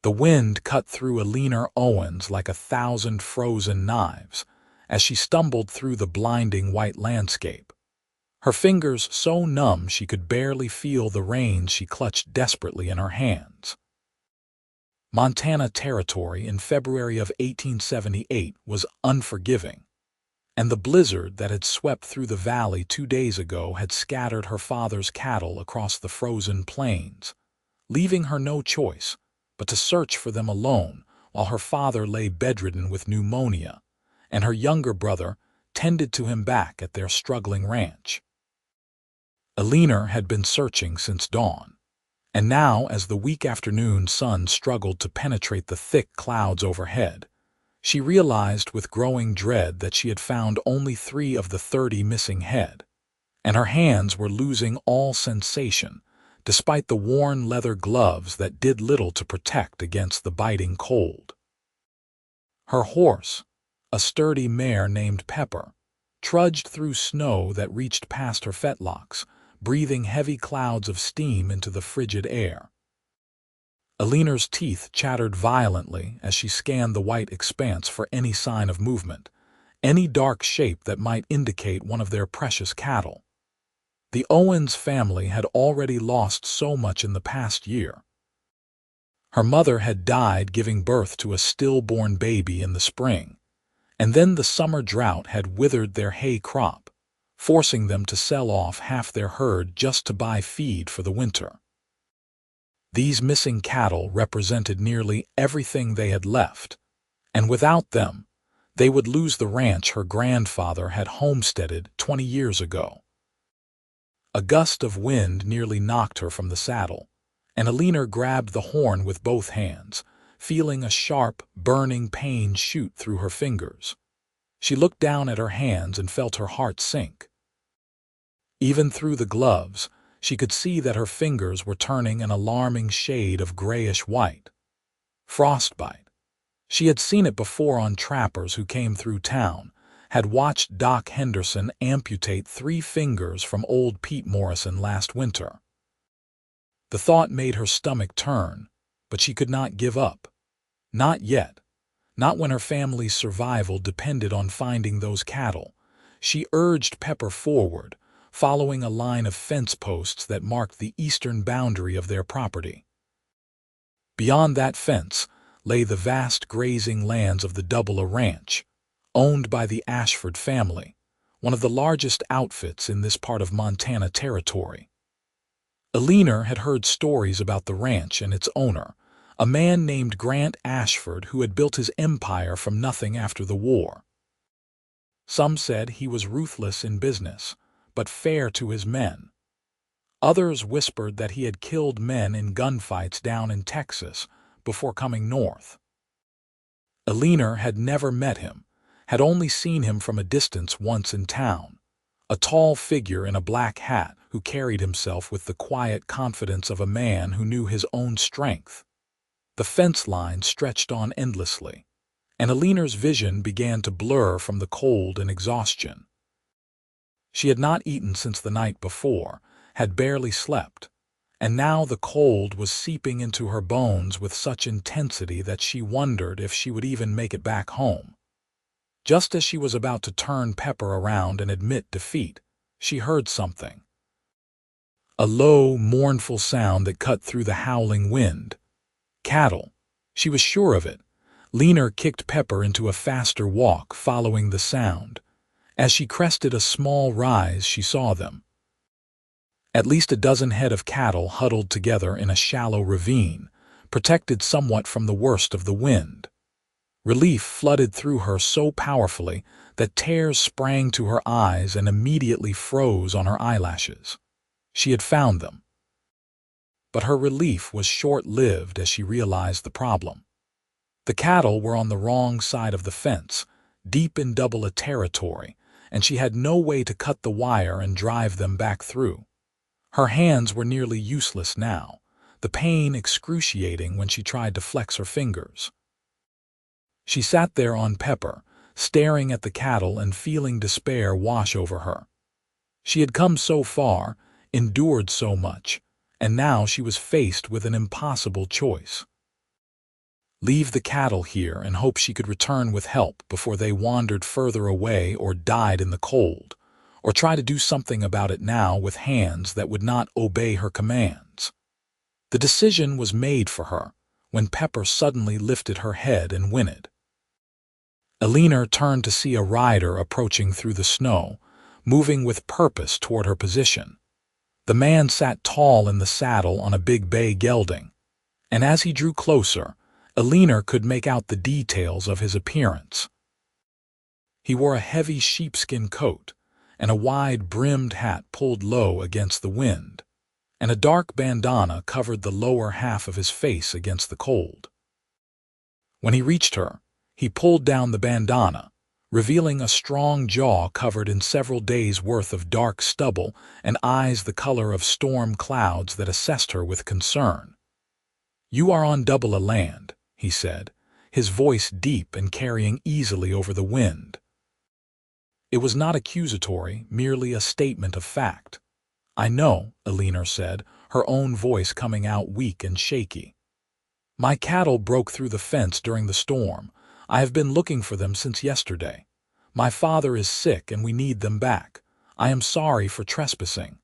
The wind cut through Eleanor Owens like 1,000 frozen knives as she stumbled through the blinding white landscape. Her fingers so numb she could barely feel the reins she clutched desperately in her hands. Montana Territory in February of 1878 was unforgiving, and the blizzard that had swept through the valley 2 days ago had scattered her father's cattle across the frozen plains, leaving her no choice but to search for them alone while her father lay bedridden with pneumonia, and her younger brother tended to him back at their struggling ranch. Eleanor had been searching since dawn, and now as the weak afternoon sun struggled to penetrate the thick clouds overhead, she realized with growing dread that she had found only 3 of the 30 missing head, and her hands were losing all sensation despite the worn leather gloves that did little to protect against the biting cold. Her horse, a sturdy mare named Pepper, trudged through snow that reached past her fetlocks, breathing heavy clouds of steam into the frigid air. Eleanor's teeth chattered violently as she scanned the white expanse for any sign of movement, any dark shape that might indicate one of their precious cattle. The Owens family had already lost so much in the past year. Her mother had died giving birth to a stillborn baby in the spring, and then the summer drought had withered their hay crop, forcing them to sell off half their herd just to buy feed for the winter. These missing cattle represented nearly everything they had left, and without them, they would lose the ranch her grandfather had homesteaded 20 years ago. A gust of wind nearly knocked her from the saddle, and Eleanor grabbed the horn with both hands, feeling a sharp, burning pain shoot through her fingers. She looked down at her hands and felt her heart sink. Even through the gloves, she could see that her fingers were turning an alarming shade of grayish-white. Frostbite. She had seen it before on trappers who came through town, had watched Doc Henderson amputate 3 fingers from old Pete Morrison last winter. The thought made her stomach turn, but she could not give up. Not yet. Not when her family's survival depended on finding those cattle. She urged Pepper forward, following a line of fence posts that marked the eastern boundary of their property. Beyond that fence lay the vast grazing lands of the Double Ranch, owned by the Ashford family, one of the largest outfits in this part of Montana Territory. Eleanor had heard stories about the ranch and its owner, a man named Grant Ashford who had built his empire from nothing after the war. Some said he was ruthless in business, but fair to his men. Others whispered that he had killed men in gunfights down in Texas before coming north. Eleanor had never met him, had only seen him from a distance once in town, a tall figure in a black hat who carried himself with the quiet confidence of a man who knew his own strength. The fence line stretched on endlessly, and Eleanor's vision began to blur from the cold and exhaustion. She had not eaten since the night before, had barely slept, and now the cold was seeping into her bones with such intensity that she wondered if she would even make it back home. Just as she was about to turn Pepper around and admit defeat, she heard something. A low, mournful sound that cut through the howling wind. Cattle. She was sure of it. Eleanor kicked Pepper into a faster walk following the sound. As she crested a small rise, she saw them. At least a dozen head of cattle huddled together in a shallow ravine, protected somewhat from the worst of the wind. Relief flooded through her so powerfully that tears sprang to her eyes and immediately froze on her eyelashes. She had found them. But her relief was short-lived as she realized the problem. The cattle were on the wrong side of the fence, deep in Double territory, and she had no way to cut the wire and drive them back through. Her hands were nearly useless now, the pain excruciating when she tried to flex her fingers. She sat there on Pepper, staring at the cattle and feeling despair wash over her. She had come so far, endured so much, and now she was faced with an impossible choice. Leave the cattle here and hope she could return with help before they wandered further away or died in the cold, or try to do something about it now with hands that would not obey her commands. The decision was made for her when Pepper suddenly lifted her head and whinnied. Eleanor turned to see a rider approaching through the snow, moving with purpose toward her position. The man sat tall in the saddle on a big bay gelding, and as he drew closer, Eleanor could make out the details of his appearance. He wore a heavy sheepskin coat and a wide-brimmed hat pulled low against the wind, and a dark bandana covered the lower half of his face against the cold. When he reached her, he pulled down the bandana, revealing a strong jaw covered in several days' worth of dark stubble and eyes the color of storm clouds that assessed her with concern. "You are on double a land," he said, his voice deep and carrying easily over the wind. It was not accusatory, merely a statement of fact. "I know," Eleanor said, her own voice coming out weak and shaky. "My cattle broke through the fence during the storm. I have been looking for them since yesterday. My father is sick and we need them back. I am sorry for trespassing."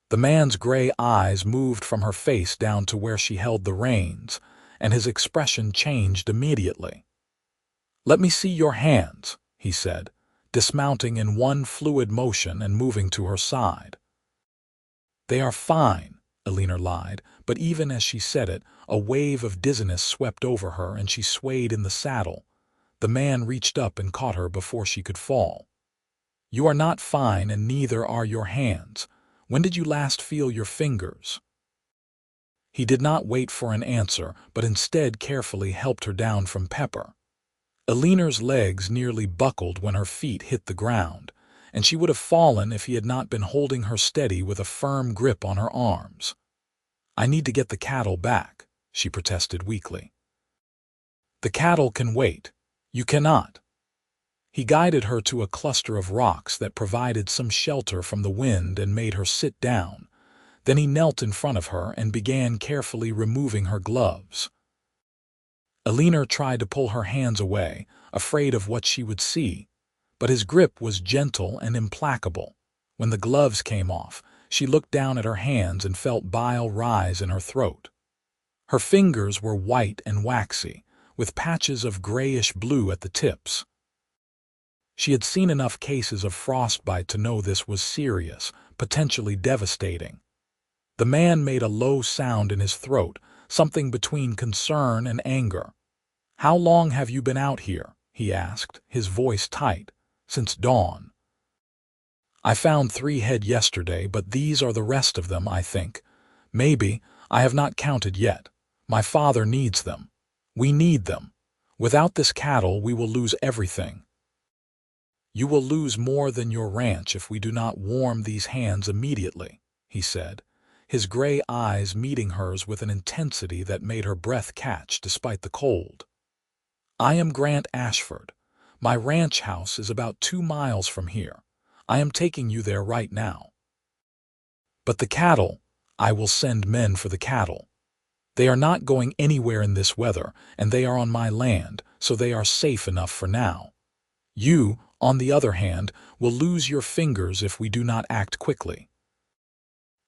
The man's gray eyes moved from her face down to where she held the reins, and his expression changed immediately. "Let me see your hands," he said, dismounting in one fluid motion and moving to her side. "They are fine," Eleanor lied, but even as she said it, a wave of dizziness swept over her and she swayed in the saddle. The man reached up and caught her before she could fall. "You are not fine and neither are your hands. When did you last feel your fingers?" He did not wait for an answer, but instead carefully helped her down from Pepper. Eleanor's legs nearly buckled when her feet hit the ground, and she would have fallen if he had not been holding her steady with a firm grip on her arms. "I need to get the cattle back," she protested weakly. "The cattle can wait. You cannot." He guided her to a cluster of rocks that provided some shelter from the wind and made her sit down. Then he knelt in front of her and began carefully removing her gloves. Eleanor tried to pull her hands away, afraid of what she would see, but his grip was gentle and implacable. When the gloves came off, she looked down at her hands and felt bile rise in her throat. Her fingers were white and waxy, with patches of grayish-blue at the tips. She had seen enough cases of frostbite to know this was serious, potentially devastating. The man made a low sound in his throat, something between concern and anger. "How long have you been out here?" he asked, his voice tight. "Since dawn." "I found 3 head yesterday, but these are the rest of them, I think. Maybe. I have not counted yet. My father needs them. We need them. Without this cattle, we will lose everything." "You will lose more than your ranch if we do not warm these hands immediately," he said, his gray eyes meeting hers with an intensity that made her breath catch despite the cold. "I am Grant Ashford. My ranch house is about 2 miles from here. I am taking you there right now. But the cattle, I will send men for the cattle. They are not going anywhere in this weather, and they are on my land, so they are safe enough for now. You, on the other hand, will lose your fingers if we do not act quickly."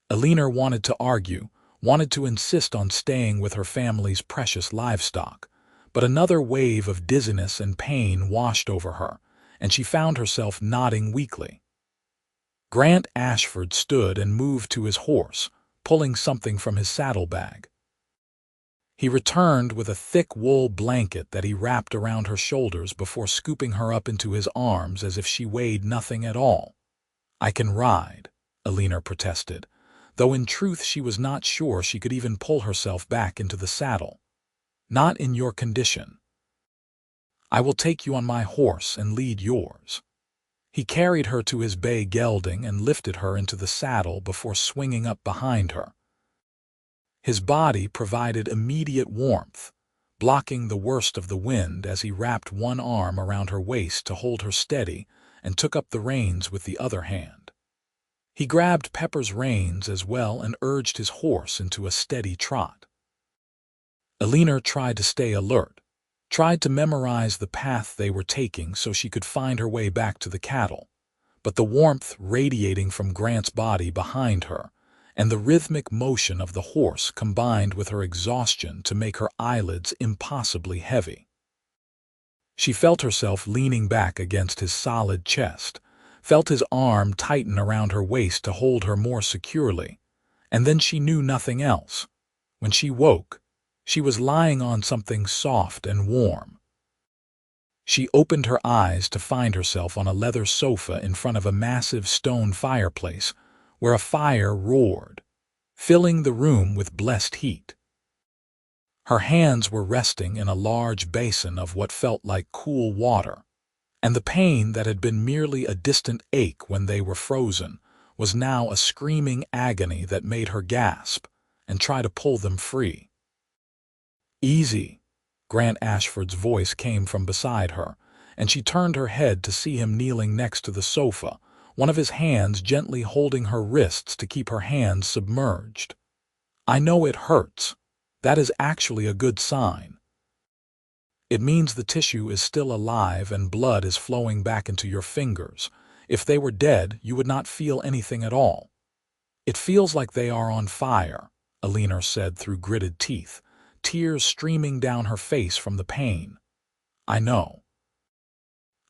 Eleanor wanted to argue, wanted to insist on staying with her family's precious livestock, but another wave of dizziness and pain washed over her, and she found herself nodding weakly. Grant Ashford stood and moved to his horse, pulling something from his saddlebag. He returned with a thick wool blanket that he wrapped around her shoulders before scooping her up into his arms as if she weighed nothing at all. "I can ride," Eleanor protested, though in truth she was not sure she could even pull herself back into the saddle. "Not in your condition. I will take you on my horse and lead yours." He carried her to his bay gelding and lifted her into the saddle before swinging up behind her. His body provided immediate warmth, blocking the worst of the wind as he wrapped one arm around her waist to hold her steady and took up the reins with the other hand. He grabbed Pepper's reins as well and urged his horse into a steady trot. Eleanor tried to stay alert, tried to memorize the path they were taking so she could find her way back to the cattle, but the warmth radiating from Grant's body behind her and the rhythmic motion of the horse combined with her exhaustion to make her eyelids impossibly heavy. She felt herself leaning back against his solid chest, felt his arm tighten around her waist to hold her more securely, and then she knew nothing else. When she woke, she was lying on something soft and warm. She opened her eyes to find herself on a leather sofa in front of a massive stone fireplace where a fire roared, filling the room with blessed heat. Her hands were resting in a large basin of what felt like cool water, and the pain that had been merely a distant ache when they were frozen was now a screaming agony that made her gasp and try to pull them free. "Easy," Grant Ashford's voice came from beside her, and she turned her head to see him kneeling next to the sofa, one of his hands gently holding her wrists to keep her hands submerged. "I know it hurts. That is actually a good sign. It means the tissue is still alive and blood is flowing back into your fingers. If they were dead, you would not feel anything at all." "It feels like they are on fire," Eleanor said through gritted teeth, tears streaming down her face from the pain. "I know.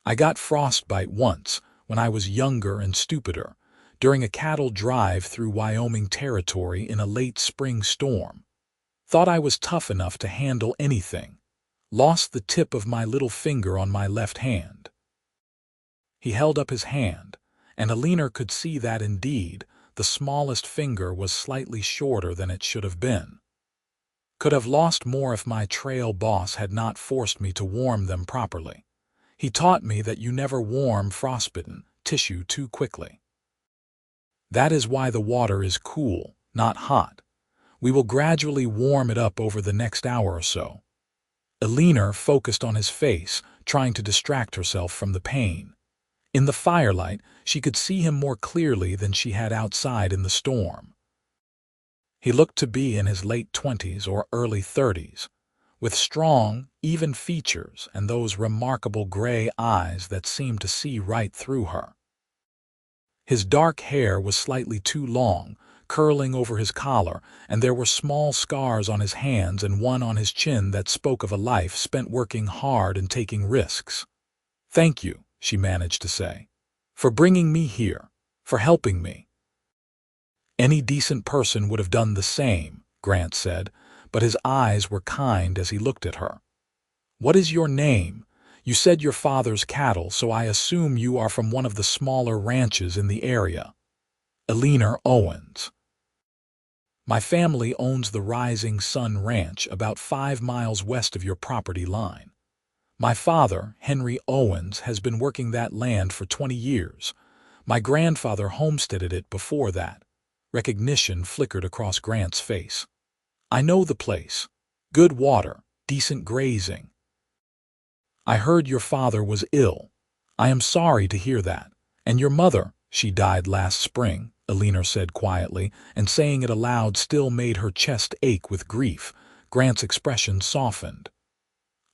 I got frostbite once when I was younger and stupider, during a cattle drive through Wyoming territory in a late spring storm. Thought I was tough enough to handle anything. Lost the tip of my little finger on my left hand." He held up his hand, and Eleanor could see that indeed the smallest finger was slightly shorter than it should have been. "Could have lost more if my trail boss had not forced me to warm them properly. He taught me that you never warm frostbitten tissue too quickly. That is why the water is cool, not hot. We will gradually warm it up over the next hour or so." Eleanor focused on his face, trying to distract herself from the pain. In the firelight, she could see him more clearly than she had outside in the storm. He looked to be in his late 20s or early 30s, with strong, even features and those remarkable gray eyes that seemed to see right through her. His dark hair was slightly too long, curling over his collar, and there were small scars on his hands and one on his chin that spoke of a life spent working hard and taking risks. "Thank you," she managed to say, "for bringing me here, for helping me." "Any decent person would have done the same," Grant said, but his eyes were kind as he looked at her. "What is your name? You said your father's cattle, so I assume you are from one of the smaller ranches in the area." "Eleanor Owens. My family owns the Rising Sun Ranch about 5 miles west of your property line. My father, Henry Owens, has been working that land for 20 years. My grandfather homesteaded it before that." Recognition flickered across Grant's face. "I know the place. Good water, decent grazing." "I heard your father was ill. I am sorry to hear that. And your mother, she died last spring," Eleanor said quietly, and saying it aloud still made her chest ache with grief. Grant's expression softened.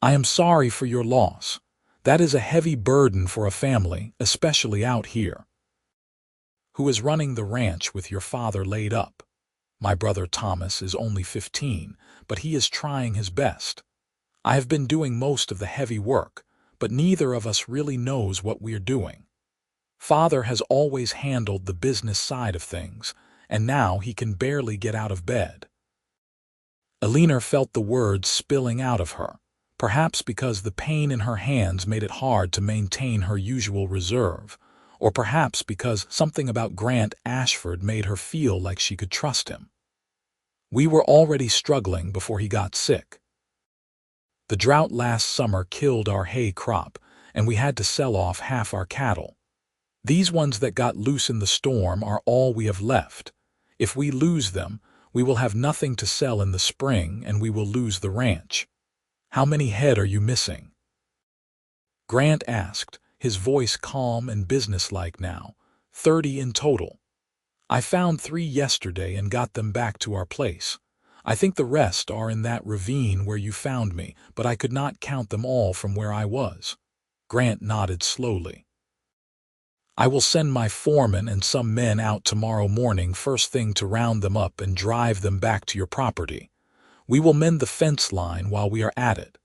"I am sorry for your loss. That is a heavy burden for a family, especially out here." "Who is running the ranch with your father laid up?" "My brother Thomas is only 15, but he is trying his best. I have been doing most of the heavy work, but neither of us really knows what we are doing. Father has always handled the business side of things, and now he can barely get out of bed." Eleanor felt the words spilling out of her, perhaps because the pain in her hands made it hard to maintain her usual reserve, or perhaps because something about Grant Ashford made her feel like she could trust him. "We were already struggling before he got sick. The drought last summer killed our hay crop, and we had to sell off half our cattle. These ones that got loose in the storm are all we have left. If we lose them, we will have nothing to sell in the spring and we will lose the ranch. How many head are you missing?" Grant asked, his voice calm and businesslike now. 30 in total. I found 3 yesterday and got them back to our place. I think the rest are in that ravine where you found me, but I could not count them all from where I was. Grant nodded slowly. I will send my foreman and some men out tomorrow morning first thing to round them up and drive them back to your property. We will mend the fence line while we are at it.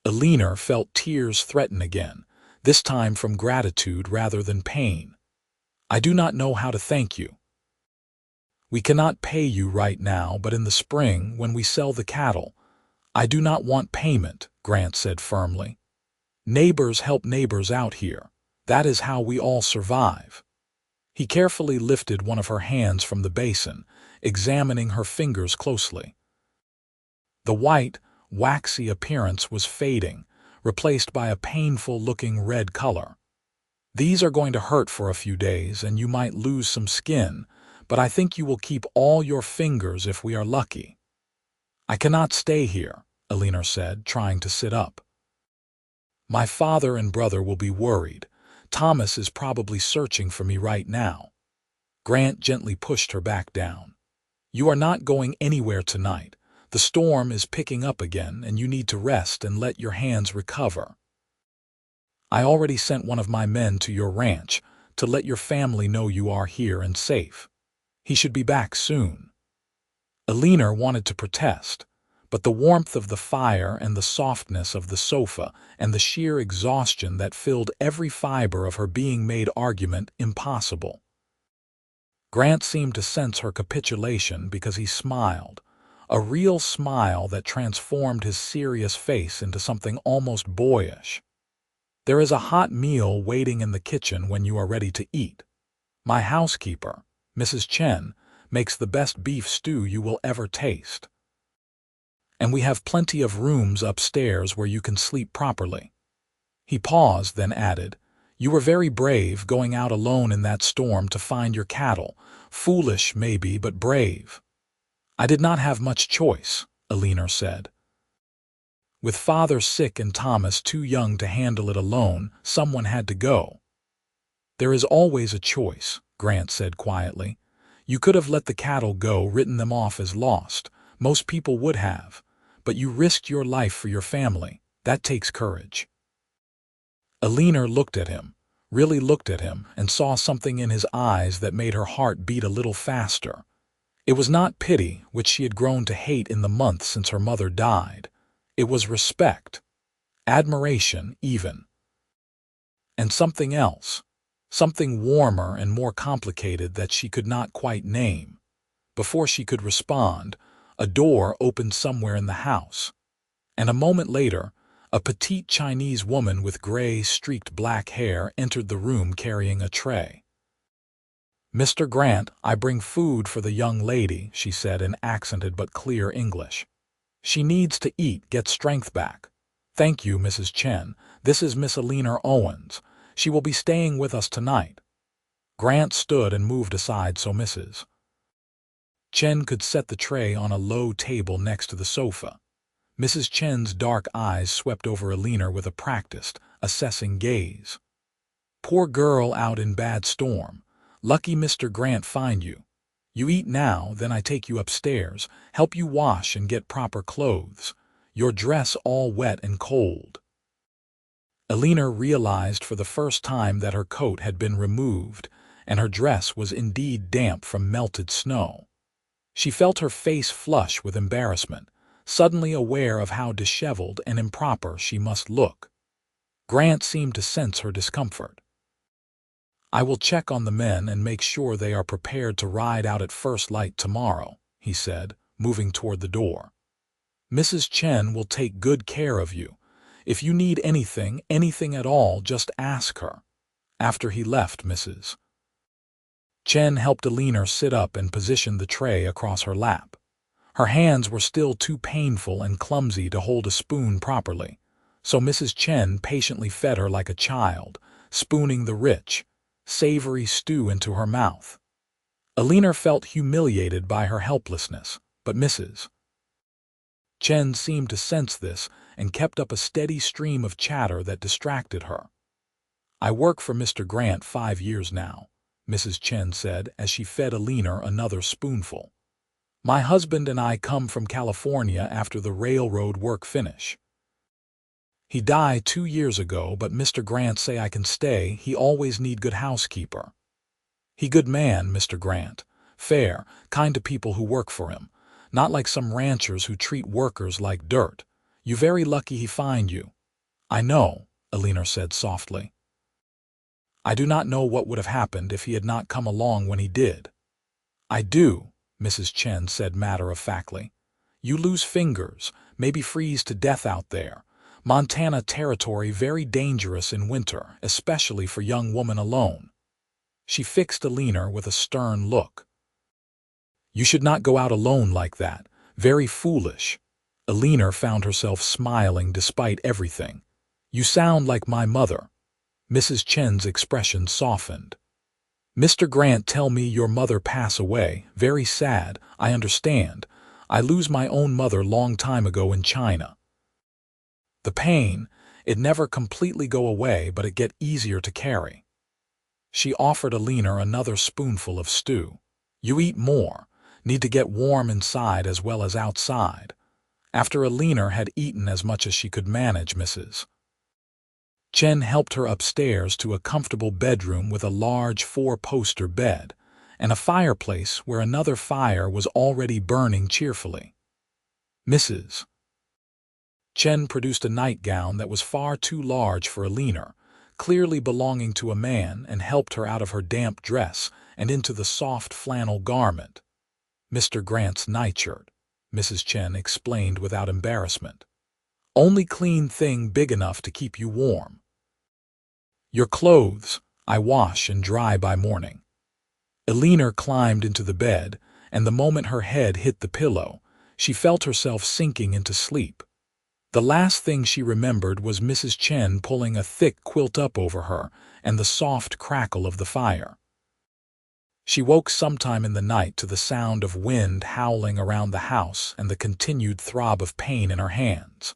Eleanor felt tears threaten again, this time from gratitude rather than pain. I do not know how to thank you. We cannot pay you right now, but in the spring, when we sell the cattle. I do not want payment, Grant said firmly. Neighbors help neighbors out here. That is how we all survive. He carefully lifted one of her hands from the basin, examining her fingers closely. The white, waxy appearance was fading, replaced by a painful-looking red color. These are going to hurt for a few days, and you might lose some skin, but I think you will keep all your fingers if we are lucky. I cannot stay here, Eleanor said, trying to sit up. My father and brother will be worried. Thomas is probably searching for me right now. Grant gently pushed her back down. You are not going anywhere tonight. The storm is picking up again, and you need to rest and let your hands recover. I already sent one of my men to your ranch to let your family know you are here and safe. He should be back soon. Eleanor wanted to protest, but the warmth of the fire and the softness of the sofa and the sheer exhaustion that filled every fiber of her being made argument impossible. Grant seemed to sense her capitulation because he smiled, a real smile that transformed his serious face into something almost boyish. There is a hot meal waiting in the kitchen when you are ready to eat. My housekeeper, Mrs. Chen, makes the best beef stew you will ever taste. And we have plenty of rooms upstairs where you can sleep properly. He paused, then added, You were very brave going out alone in that storm to find your cattle. Foolish, maybe, but brave. I did not have much choice, Eleanor said. With father sick and Thomas too young to handle it alone, someone had to go. There is always a choice, Grant said quietly. You could have let the cattle go, written them off as lost. Most people would have. But you risked your life for your family. That takes courage. Eleanor looked at him, really looked at him, and saw something in his eyes that made her heart beat a little faster. It was not pity, which she had grown to hate in the months since her mother died. It was respect, admiration even. And something else, something warmer and more complicated that she could not quite name. Before she could respond, a door opened somewhere in the house, and a moment later, a petite Chinese woman with gray, streaked black hair entered the room carrying a tray. Mr. Grant, I bring food for the young lady, she said in accented but clear English. She needs to eat, get strength back. Thank you, Mrs. Chen. This is Miss Eleanor Owens. She will be staying with us tonight. Grant stood and moved aside so Mrs. Chen could set the tray on a low table next to the sofa. Mrs. Chen's dark eyes swept over Eleanor with a practiced, assessing gaze. Poor girl out in bad storm. Lucky Mr. Grant find you. You eat now, then I take you upstairs, help you wash and get proper clothes. Your dress all wet and cold. Eleanor realized for the first time that her coat had been removed, and her dress was indeed damp from melted snow. She felt her face flush with embarrassment, suddenly aware of how disheveled and improper she must look. Grant seemed to sense her discomfort. I will check on the men and make sure they are prepared to ride out at first light tomorrow, he said, moving toward the door. Mrs. Chen will take good care of you. If you need anything at all, just ask her. After he left, Mrs. Chen helped Eleanor sit up and positioned the tray across her lap. Her hands were still too painful and clumsy to hold a spoon properly, so Mrs. Chen patiently fed her like a child, spooning the rich, savory stew into her mouth. Eleanor felt humiliated by her helplessness, but Mrs. Chen seemed to sense this and kept up a steady stream of chatter that distracted her. I work for Mr. Grant 5 years now, Mrs. Chen said as she fed Eleanor another spoonful. My husband and I come from California after the railroad work finish. He died 2 years ago, but Mr. Grant say I can stay. He always need good housekeeper. He good man, Mr. Grant. Fair, kind to people who work for him. Not like some ranchers who treat workers like dirt. You very lucky he find you. I know, Eleanor said softly. I do not know what would have happened if he had not come along when he did. I do, Mrs. Chen said matter-of-factly. You lose fingers, maybe freeze to death out there. Montana territory very dangerous in winter, especially for young woman alone. She fixed Eleanor with a stern look. You should not go out alone like that. Very foolish. Eleanor found herself smiling despite everything. You sound like my mother. Mrs. Chen's expression softened. Mr. Grant tell me your mother pass away. Very sad, I understand. I lose my own mother long time ago in China. The pain, it never completely go away, but it get easier to carry. She offered Eleanor another spoonful of stew. You eat more. Need to get warm inside as well as outside. After Eleanor had eaten as much as she could manage, Mrs. Chen helped her upstairs to a comfortable bedroom with a large 4-poster bed and a fireplace where another fire was already burning cheerfully. Mrs. Chen produced a nightgown that was far too large for Eleanor, clearly belonging to a man, and helped her out of her damp dress and into the soft flannel garment. Mr. Grant's nightshirt, Mrs. Chen explained without embarrassment. Only clean thing big enough to keep you warm. Your clothes, I wash and dry by morning. Eleanor climbed into the bed, and the moment her head hit the pillow, she felt herself sinking into sleep. The last thing she remembered was Mrs. Chen pulling a thick quilt up over her and the soft crackle of the fire. She woke sometime in the night to the sound of wind howling around the house and the continued throb of pain in her hands.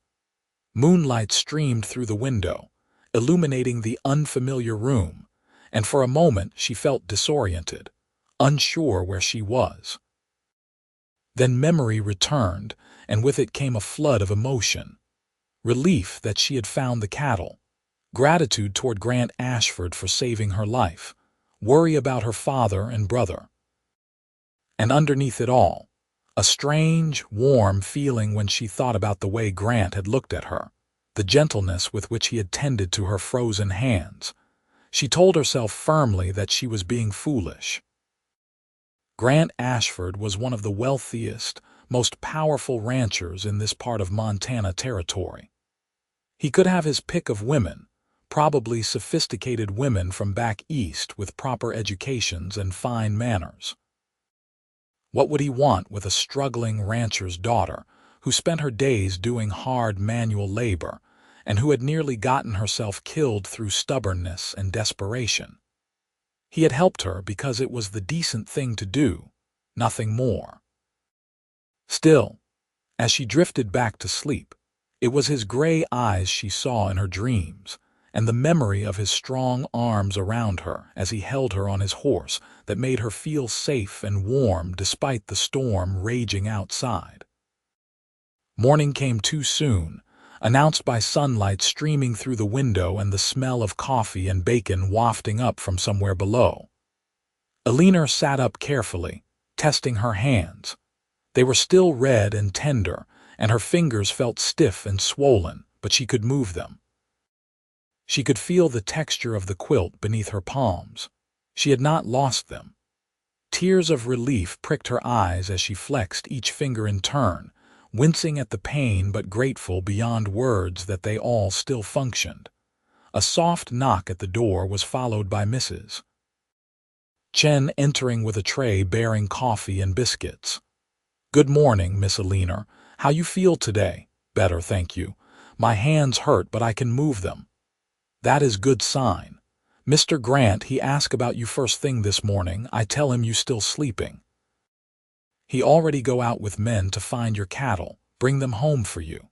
Moonlight streamed through the window, illuminating the unfamiliar room, and for a moment she felt disoriented, unsure where she was. Then memory returned, and with it came a flood of emotion. Relief that she had found the cattle, gratitude toward Grant Ashford for saving her life, worry about her father and brother. And underneath it all, a strange, warm feeling when she thought about the way Grant had looked at her, the gentleness with which he had tended to her frozen hands. She told herself firmly that she was being foolish. Grant Ashford was one of the wealthiest, most powerful ranchers in this part of Montana territory. He could have his pick of women, probably sophisticated women from back east with proper educations and fine manners. What would he want with a struggling rancher's daughter who spent her days doing hard manual labor and who had nearly gotten herself killed through stubbornness and desperation? He had helped her because it was the decent thing to do, nothing more. Still, as she drifted back to sleep, it was his gray eyes she saw in her dreams, and the memory of his strong arms around her as he held her on his horse that made her feel safe and warm despite the storm raging outside. Morning came too soon, announced by sunlight streaming through the window and the smell of coffee and bacon wafting up from somewhere below. Eleanor sat up carefully, testing her hands. They were still red and tender, and her fingers felt stiff and swollen, but she could move them. She could feel the texture of the quilt beneath her palms. She had not lost them. Tears of relief pricked her eyes as she flexed each finger in turn, wincing at the pain but grateful beyond words that they all still functioned. A soft knock at the door was followed by Mrs. Chen entering with a tray bearing coffee and biscuits. "Good morning, Miss Eleanor. How you feel today?" "Better, thank you. My hands hurt, but I can move them." "That is good sign. Mr. Grant, he asked about you first thing this morning. I tell him you still sleeping. He already go out with men to find your cattle, bring them home for you."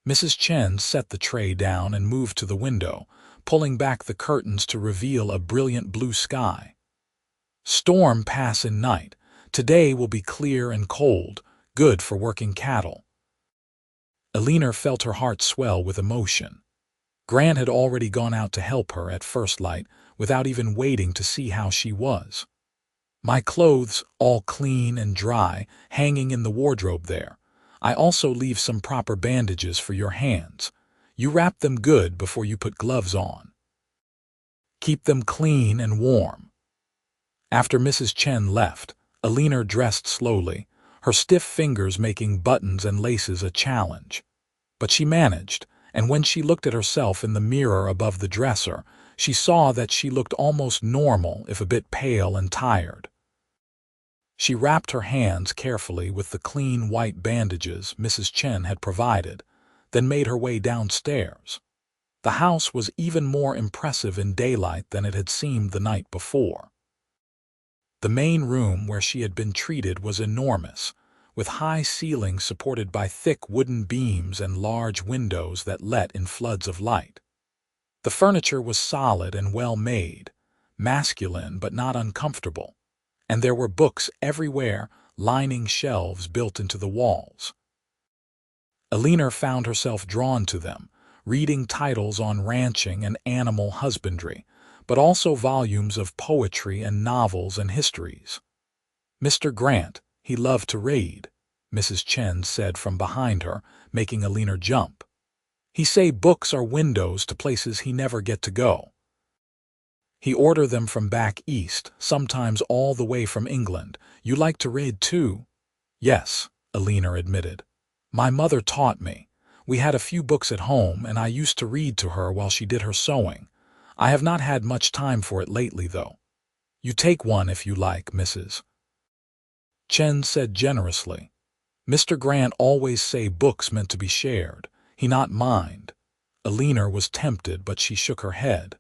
Mrs. Chen set the tray down and moved to the window, pulling back the curtains to reveal a brilliant blue sky. "Storm pass in night. Today will be clear and cold, good for working cattle. Eleanor felt her heart swell with emotion. Grant had already gone out to help her at first light without even waiting to see how she was. My clothes, all clean and dry, hanging in the wardrobe there. I also leave some proper bandages for your hands. You wrap them good before you put gloves on. Keep them clean and warm. After Mrs. Chen left, Eleanor dressed slowly, her stiff fingers making buttons and laces a challenge. But she managed, and when she looked at herself in the mirror above the dresser, she saw that she looked almost normal, if a bit pale and tired. She wrapped her hands carefully with the clean white bandages Mrs. Chen had provided, then made her way downstairs. The house was even more impressive in daylight than it had seemed the night before. The main room where she had been treated was enormous, with high ceilings supported by thick wooden beams and large windows that let in floods of light. The furniture was solid and well made, masculine but not uncomfortable, and there were books everywhere, lining shelves built into the walls. Eleanor found herself drawn to them, reading titles on ranching and animal husbandry, but also volumes of poetry and novels and histories. Mr. Grant, he loved to read, Mrs. Chen said from behind her, making Eleanor jump. He say books are windows to places he never get to go. He order them from back east, sometimes all the way from England. You like to read too? Yes, Eleanor admitted. My mother taught me. We had a few books at home, and I used to read to her while she did her sewing. I have not had much time for it lately, though. You take one if you like, Mrs. Chen said generously. Mr. Grant always say books meant to be shared. He not mind. Eleanor was tempted, but she shook her head.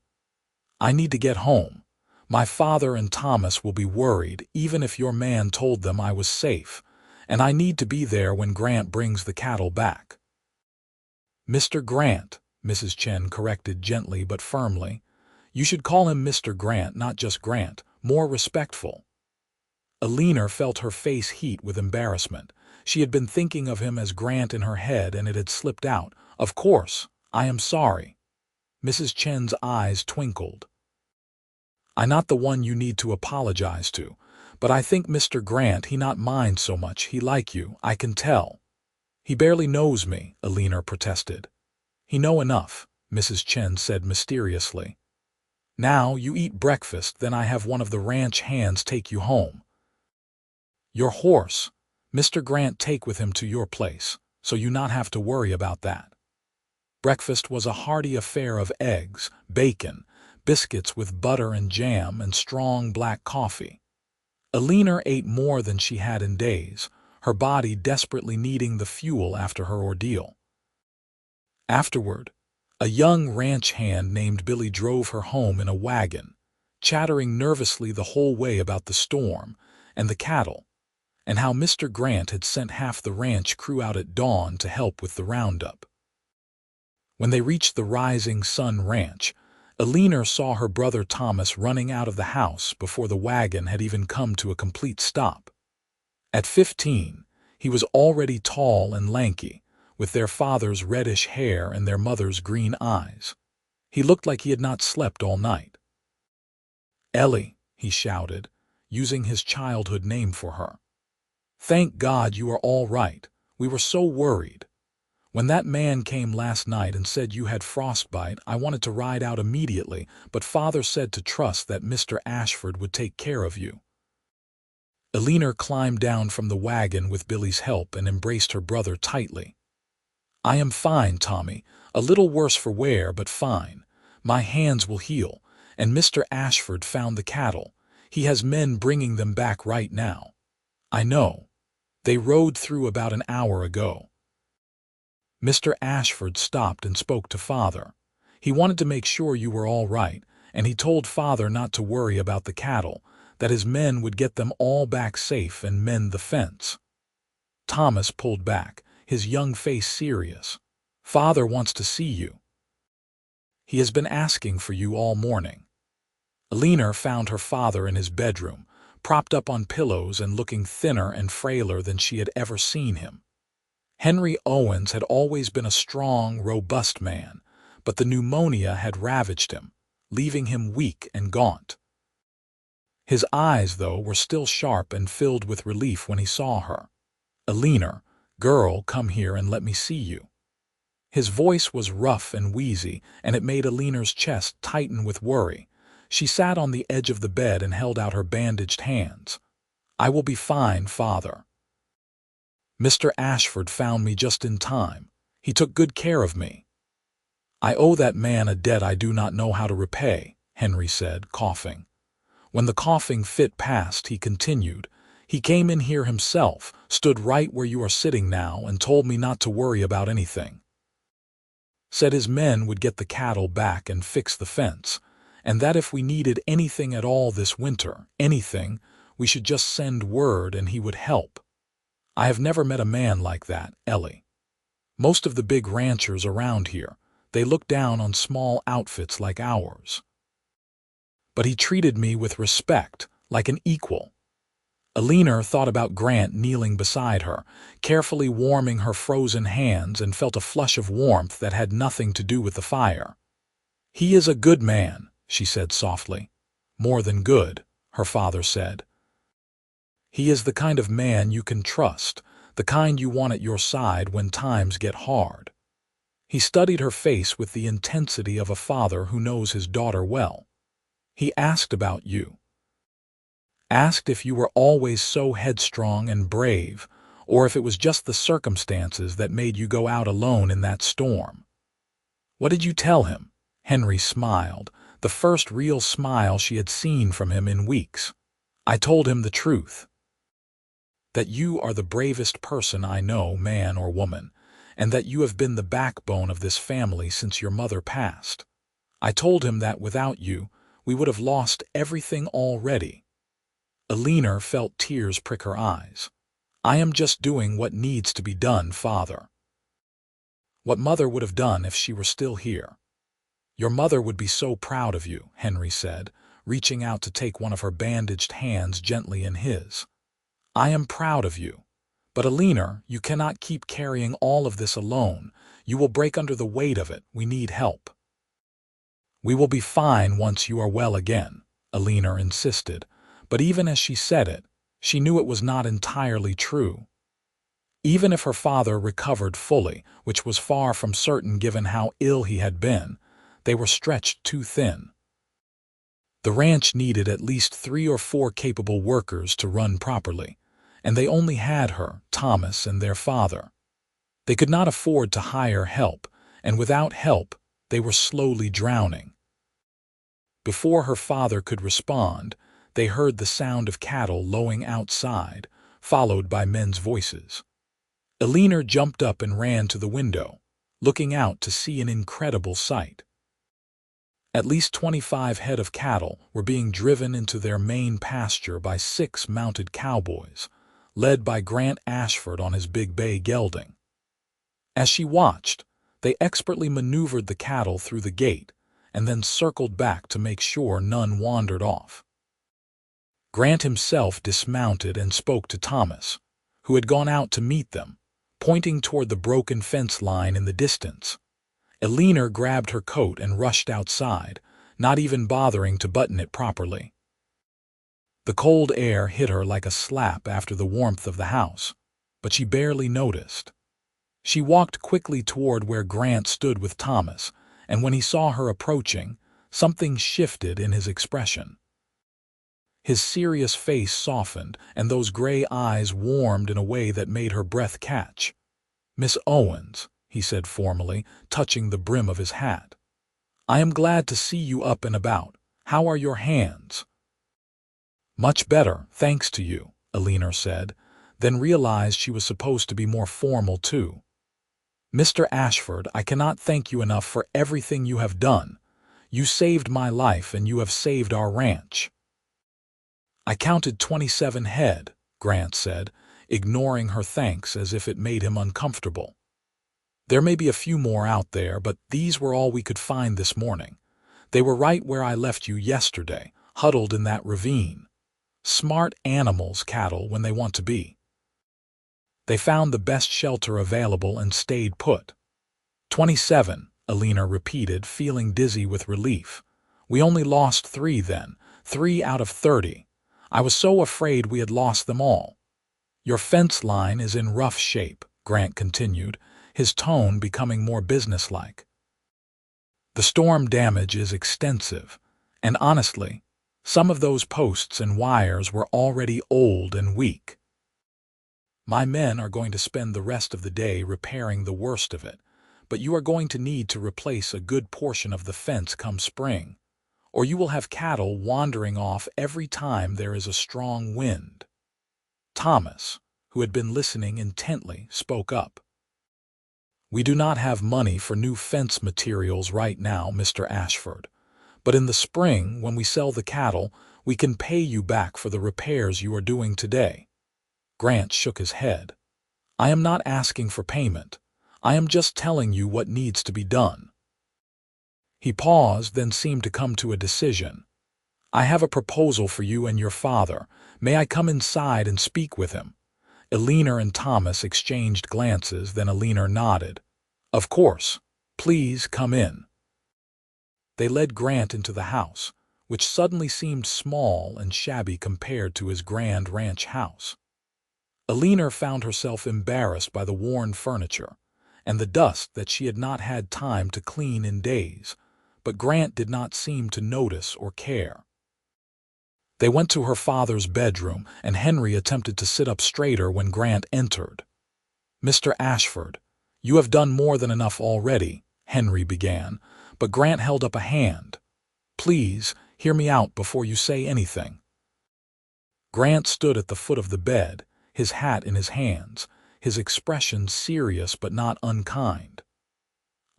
I need to get home. My father and Thomas will be worried, even if your man told them I was safe, and I need to be there when Grant brings the cattle back. Mr. Grant, Mrs. Chen corrected gently but firmly. You should call him Mr. Grant, not just Grant, more respectful. Eleanor felt her face heat with embarrassment. She had been thinking of him as Grant in her head, and it had slipped out. Of course, I am sorry. Mrs. Chen's eyes twinkled. I'm not the one you need to apologize to, but I think Mr. Grant he not mind so much. He like you, I can tell. He barely knows me, Eleanor protested. He know enough, Mrs. Chen said mysteriously. Now you eat breakfast, then I have one of the ranch hands take you home. Your horse, Mr. Grant take with him to your place, so you not have to worry about that. Breakfast was a hearty affair of eggs, bacon, biscuits with butter and jam, and strong black coffee. Eleanor ate more than she had in days, her body desperately needing the fuel after her ordeal. Afterward, a young ranch hand named Billy drove her home in a wagon, chattering nervously the whole way about the storm and the cattle, and how Mr. Grant had sent half the ranch crew out at dawn to help with the roundup. When they reached the Rising Sun Ranch, Eleanor saw her brother Thomas running out of the house before the wagon had even come to a complete stop. At 15, he was already tall and lanky, with their father's reddish hair and their mother's green eyes. He looked like he had not slept all night. Ellie, he shouted, using his childhood name for her. Thank God you are all right. We were so worried. When that man came last night and said you had frostbite, I wanted to ride out immediately, but Father said to trust that Mr. Ashford would take care of you. Eleanor climbed down from the wagon with Billy's help and embraced her brother tightly. I am fine, Tommy. A little worse for wear, but fine. My hands will heal, and Mr. Ashford found the cattle. He has men bringing them back right now. I know. They rode through about an hour ago. Mr. Ashford stopped and spoke to Father. He wanted to make sure you were all right, and he told Father not to worry about the cattle, that his men would get them all back safe and mend the fence. Thomas pulled back, his young face serious. Father wants to see you. He has been asking for you all morning. Eleanor found her father in his bedroom, propped up on pillows and looking thinner and frailer than she had ever seen him. Henry Owens had always been a strong, robust man, but the pneumonia had ravaged him, leaving him weak and gaunt. His eyes, though, were still sharp and filled with relief when he saw her. "Eleanor, girl, come here and let me see you." His voice was rough and wheezy, and it made Eleanor's chest tighten with worry. She sat on the edge of the bed and held out her bandaged hands. "I will be fine, Father. Mr. Ashford found me just in time. He took good care of me." "I owe that man a debt I do not know how to repay," Henry said, coughing. When the coughing fit passed, he continued, "He came in here himself, stood right where you are sitting now, and told me not to worry about anything. Said his men would get the cattle back and fix the fence, and that if we needed anything at all this winter, anything, we should just send word and he would help. I have never met a man like that, Ellie. Most of the big ranchers around here, they look down on small outfits like ours. But he treated me with respect, like an equal." Eleanor thought about Grant kneeling beside her, carefully warming her frozen hands, and felt a flush of warmth that had nothing to do with the fire. "He is a good man," she said softly. "More than good," her father said. "He is the kind of man you can trust, the kind you want at your side when times get hard." He studied her face with the intensity of a father who knows his daughter well. "He asked about you. Asked if you were always so headstrong and brave, or if it was just the circumstances that made you go out alone in that storm." "What did you tell him?" Henry smiled, the first real smile she had seen from him in weeks. "I told him the truth. That you are the bravest person I know, man or woman, and that you have been the backbone of this family since your mother passed. I told him that without you, we would have lost everything already." Eleanor felt tears prick her eyes. "I am just doing what needs to be done, Father. What Mother would have done if she were still here." "Your mother would be so proud of you," Henry said, reaching out to take one of her bandaged hands gently in his. "I am proud of you. But Eleanor, you cannot keep carrying all of this alone. You will break under the weight of it. We need help." "We will be fine once you are well again," Eleanor insisted, but even as she said it, she knew it was not entirely true. Even if her father recovered fully, which was far from certain given how ill he had been, they were stretched too thin. The ranch needed at least 3 or 4 capable workers to run properly, and they only had her, Thomas, and their father. They could not afford to hire help, and without help, they were slowly drowning. Before her father could respond, they heard the sound of cattle lowing outside, followed by men's voices. Eleanor jumped up and ran to the window, looking out to see an incredible sight. At least 25 head of cattle were being driven into their main pasture by 6 mounted cowboys, led by Grant Ashford on his big bay gelding. As she watched, they expertly maneuvered the cattle through the gate and then circled back to make sure none wandered off. Grant himself dismounted and spoke to Thomas, who had gone out to meet them, pointing toward the broken fence line in the distance. Eleanor grabbed her coat and rushed outside, not even bothering to button it properly. The cold air hit her like a slap after the warmth of the house, but she barely noticed. She walked quickly toward where Grant stood with Thomas, and when he saw her approaching, something shifted in his expression. His serious face softened, and those gray eyes warmed in a way that made her breath catch. "Miss Owens," he said formally, touching the brim of his hat. "I am glad to see you up and about. How are your hands?" "Much better, thanks to you," Eleanor said, then realized she was supposed to be more formal too. "Mr. Ashford, I cannot thank you enough for everything you have done. You saved my life and you have saved our ranch." "I counted 27 head," Grant said, ignoring her thanks as if it made him uncomfortable. "There may be a few more out there, but these were all we could find this morning. They were right where I left you yesterday, huddled in that ravine. Smart animals, cattle, when they want to be. They found the best shelter available and stayed put. 27, Eleanor repeated, feeling dizzy with relief. We only lost 3 then, 3 out of 30. I was so afraid we had lost them all. Your fence line is in rough shape, Grant continued, his tone becoming more businesslike. The storm damage is extensive, and honestly, some of those posts and wires were already old and weak. My men are going to spend the rest of the day repairing the worst of it, but you are going to need to replace a good portion of the fence come spring, or you will have cattle wandering off every time there is a strong wind. Thomas, who had been listening intently, spoke up. We do not have money for new fence materials right now, Mr. Ashford, but in the spring, when we sell the cattle, we can pay you back for the repairs you are doing today. Grant shook his head. I am not asking for payment. I am just telling you what needs to be done. He paused, then seemed to come to a decision. I have a proposal for you and your father. May I come inside and speak with him? Eleanor and Thomas exchanged glances, then Eleanor nodded. Of course. Please come in. They led Grant into the house, which suddenly seemed small and shabby compared to his grand ranch house. Eleanor found herself embarrassed by the worn furniture and the dust that she had not had time to clean in days, but Grant did not seem to notice or care. They went to her father's bedroom, and Henry attempted to sit up straighter when Grant entered. Mr. Ashford, you have done more than enough already, Henry began, but Grant held up a hand. Please, hear me out before you say anything. Grant stood at the foot of the bed, his hat in his hands, his expression serious but not unkind.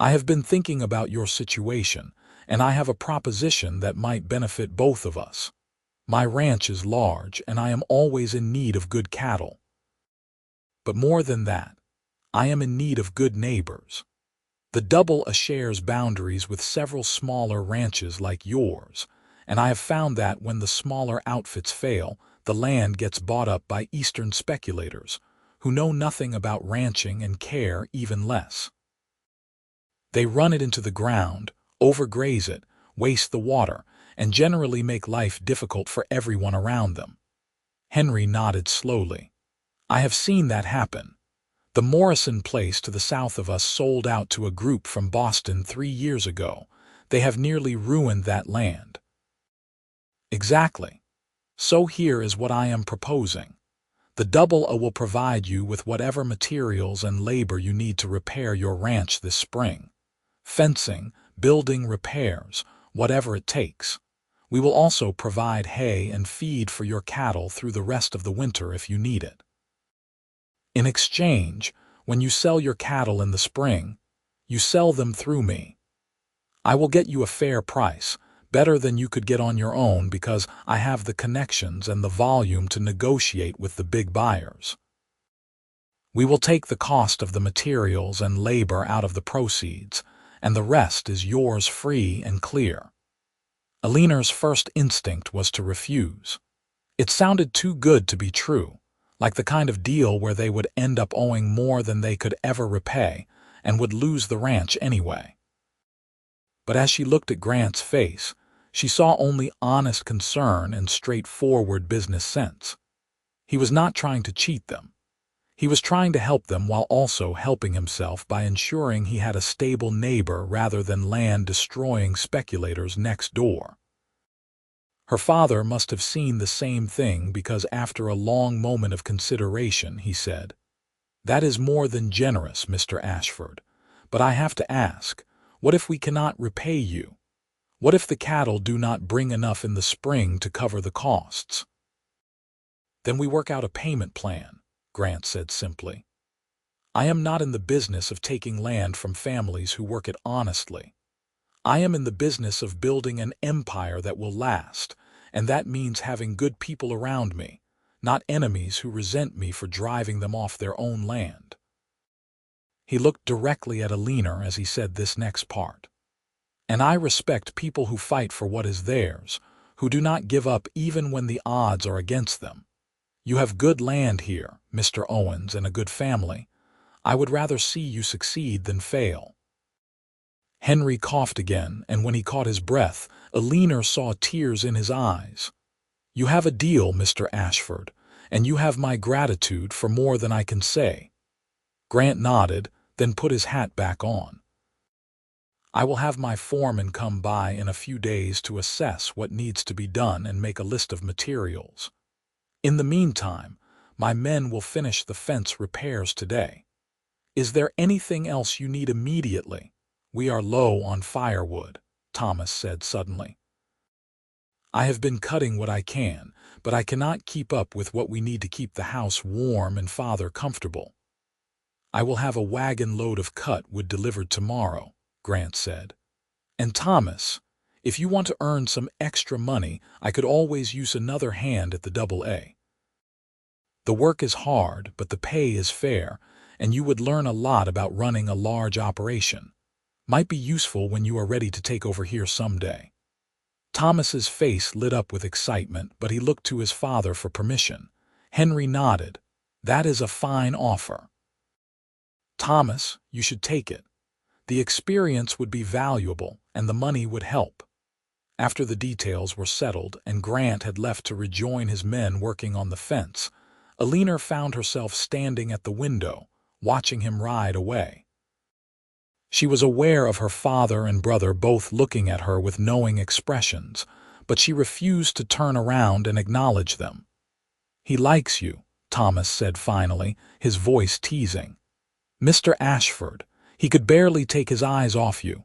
I have been thinking about your situation, and I have a proposition that might benefit both of us. My ranch is large, and I am always in need of good cattle. But more than that, I am in need of good neighbors. The double shares boundaries with several smaller ranches like yours, and I have found that when the smaller outfits fail, the land gets bought up by Eastern speculators, who know nothing about ranching and care even less. They run it into the ground, overgraze it, waste the water, and generally make life difficult for everyone around them. Henry nodded slowly. I have seen that happen. The Morrison place to the south of us sold out to a group from Boston 3 years ago. They have nearly ruined that land. Exactly. So here is what I am proposing. The double A will provide you with whatever materials and labor you need to repair your ranch this spring. Fencing, building repairs, whatever it takes. We will also provide hay and feed for your cattle through the rest of the winter if you need it. In exchange, when you sell your cattle in the spring, you sell them through me. I will get you a fair price, better than you could get on your own because I have the connections and the volume to negotiate with the big buyers. We will take the cost of the materials and labor out of the proceeds, and the rest is yours free and clear. Eleanor's first instinct was to refuse. It sounded too good to be true, like the kind of deal where they would end up owing more than they could ever repay and would lose the ranch anyway. But as she looked at Grant's face, she saw only honest concern and straightforward business sense. He was not trying to cheat them. He was trying to help them while also helping himself by ensuring he had a stable neighbor rather than land-destroying speculators next door. Her father must have seen the same thing because after a long moment of consideration, he said, "That is more than generous, Mr. Ashford, but I have to ask, what if we cannot repay you? What if the cattle do not bring enough in the spring to cover the costs?" "Then we work out a payment plan," Grant said simply. "I am not in the business of taking land from families who work it honestly. I am in the business of building an empire that will last, and that means having good people around me, not enemies who resent me for driving them off their own land." He looked directly at Eleanor as he said this next part. "And I respect people who fight for what is theirs, who do not give up even when the odds are against them. You have good land here, Mr. Owens, and a good family. I would rather see you succeed than fail." Henry coughed again, and when he caught his breath, Eleanor saw tears in his eyes. "You have a deal, Mr. Ashford, and you have my gratitude for more than I can say." Grant nodded, then put his hat back on. "I will have my foreman come by in a few days to assess what needs to be done and make a list of materials. In the meantime, my men will finish the fence repairs today. Is there anything else you need immediately? We are low on firewood," Thomas said suddenly. "I have been cutting what I can, but I cannot keep up with what we need to keep the house warm and Father comfortable." "I will have a wagon load of cut wood delivered tomorrow," Grant said. "And Thomas, if you want to earn some extra money, I could always use another hand at the AA. The work is hard, but the pay is fair, and you would learn a lot about running a large operation. Might be useful when you are ready to take over here someday." Thomas's face lit up with excitement, but he looked to his father for permission. Henry nodded. "That is a fine offer. Thomas, you should take it. The experience would be valuable, and the money would help." After the details were settled and Grant had left to rejoin his men working on the fence, Eleanor found herself standing at the window, watching him ride away. She was aware of her father and brother both looking at her with knowing expressions, but she refused to turn around and acknowledge them. "He likes you," Thomas said finally, his voice teasing. "Mr. Ashford, he could barely take his eyes off you."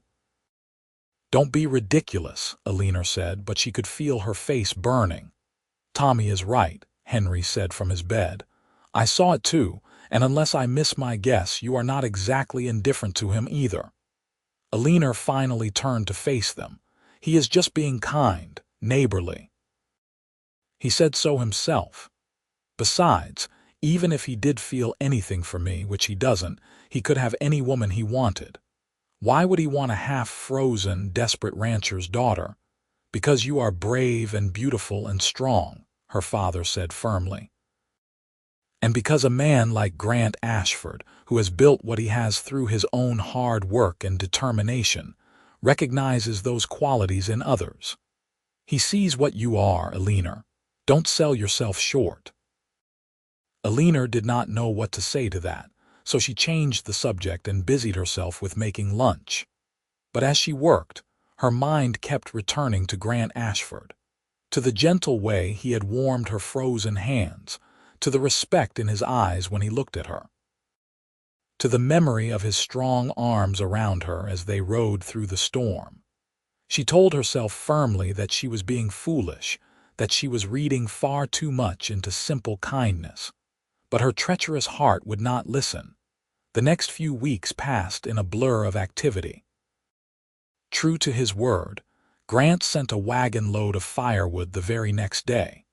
"Don't be ridiculous," Eleanor said, but she could feel her face burning. "Tommy is right," Henry said from his bed. "I saw it too, and unless I miss my guess, you are not exactly indifferent to him either." Eleanor finally turned to face them. "He is just being kind, neighborly. He said so himself. Besides, even if he did feel anything for me, which he doesn't, he could have any woman he wanted. Why would he want a half-frozen, desperate rancher's daughter? Because you are brave and beautiful and strong," her father said firmly. "And because a man like Grant Ashford, who has built what he has through his own hard work and determination, recognizes those qualities in others. He sees what you are, Eleanor. Don't sell yourself short." Eleanor did not know what to say to that, so she changed the subject and busied herself with making lunch. But as she worked, her mind kept returning to Grant Ashford, to the gentle way he had warmed her frozen hands, to the respect in his eyes when he looked at her, to the memory of his strong arms around her as they rode through the storm. She told herself firmly that she was being foolish, that she was reading far too much into simple kindness. But her treacherous heart would not listen. The next few weeks passed in a blur of activity. True to his word, Grant sent a wagon load of firewood the very next day.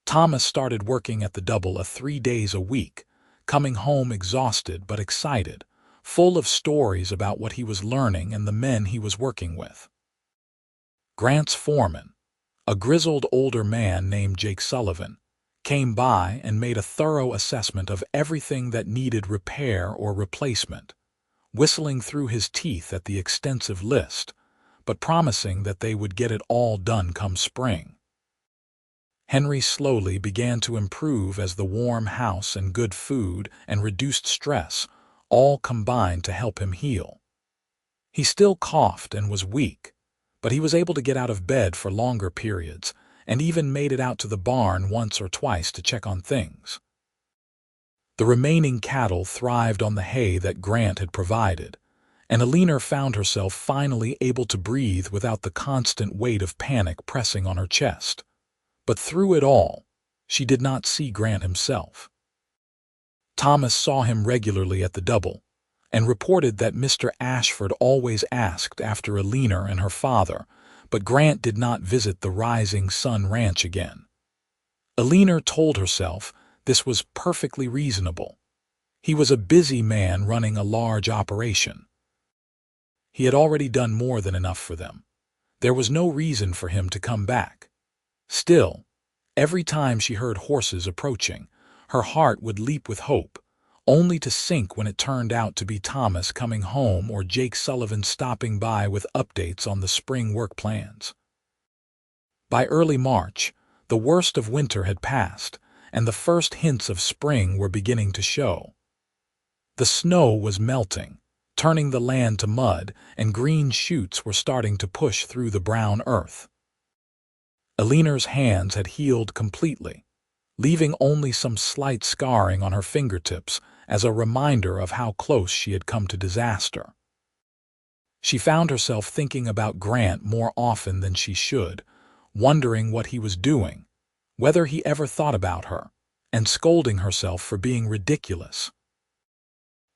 Thomas started working at the double 3 days a week, coming home exhausted but excited, full of stories about what he was learning and the men he was working with. Grant's foreman, a grizzled older man named Jake Sullivan, came by and made a thorough assessment of everything that needed repair or replacement, whistling through his teeth at the extensive list, but promising that they would get it all done come spring. Henry slowly began to improve as the warm house and good food and reduced stress all combined to help him heal. He still coughed and was weak, but he was able to get out of bed for longer periods and even made it out to the barn once or twice to check on things. The remaining cattle thrived on the hay that Grant had provided, and Eleanor found herself finally able to breathe without the constant weight of panic pressing on her chest. But through it all, she did not see Grant himself. Thomas saw him regularly at the double, and reported that Mr. Ashford always asked after Eleanor and her father, but Grant did not visit the Rising Sun Ranch again. Eleanor told herself this was perfectly reasonable. He was a busy man running a large operation. He had already done more than enough for them. There was no reason for him to come back. Still, every time she heard horses approaching, her heart would leap with hope, only to sink when it turned out to be Thomas coming home or Jake Sullivan stopping by with updates on the spring work plans. By early March, the worst of winter had passed, and the first hints of spring were beginning to show. The snow was melting, turning the land to mud, and green shoots were starting to push through the brown earth. Eleanor's hands had healed completely, leaving only some slight scarring on her fingertips as a reminder of how close she had come to disaster. She found herself thinking about Grant more often than she should, wondering what he was doing, whether he ever thought about her, and scolding herself for being ridiculous.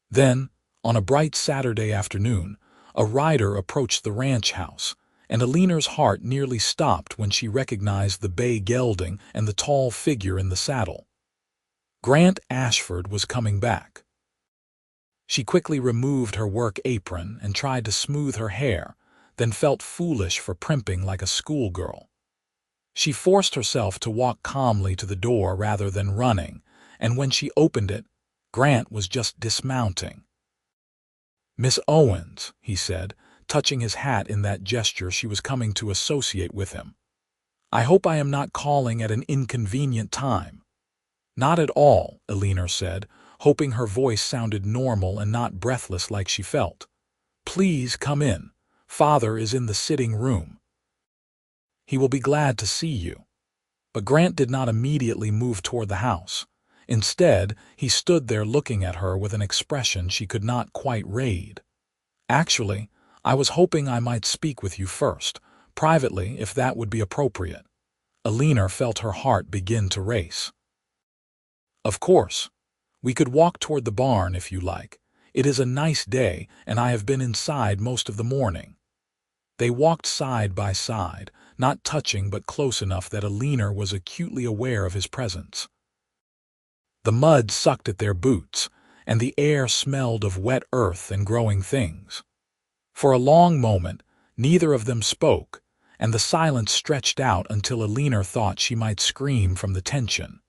Then, on a bright Saturday afternoon, a rider approached the ranch house, and Eleanor's heart nearly stopped when she recognized the bay gelding and the tall figure in the saddle. Grant Ashford was coming back. She quickly removed her work apron and tried to smooth her hair, then felt foolish for primping like a schoolgirl. She forced herself to walk calmly to the door rather than running, and when she opened it, Grant was just dismounting. "Miss Owens," he said, touching his hat in that gesture she was coming to associate with him. "I hope I am not calling at an inconvenient time." "Not at all," Eleanor said, hoping her voice sounded normal and not breathless like she felt. "Please come in. Father is in the sitting room. He will be glad to see you." But Grant did not immediately move toward the house. Instead, he stood there looking at her with an expression she could not quite read. "Actually, I was hoping I might speak with you first, privately if that would be appropriate." Eleanor felt her heart begin to race. "Of course. We could walk toward the barn if you like. It is a nice day, and I have been inside most of the morning." They walked side by side, not touching but close enough that Eleanor was acutely aware of his presence. The mud sucked at their boots, and the air smelled of wet earth and growing things. For a long moment, neither of them spoke, and the silence stretched out until Eleanor thought she might scream from the tension.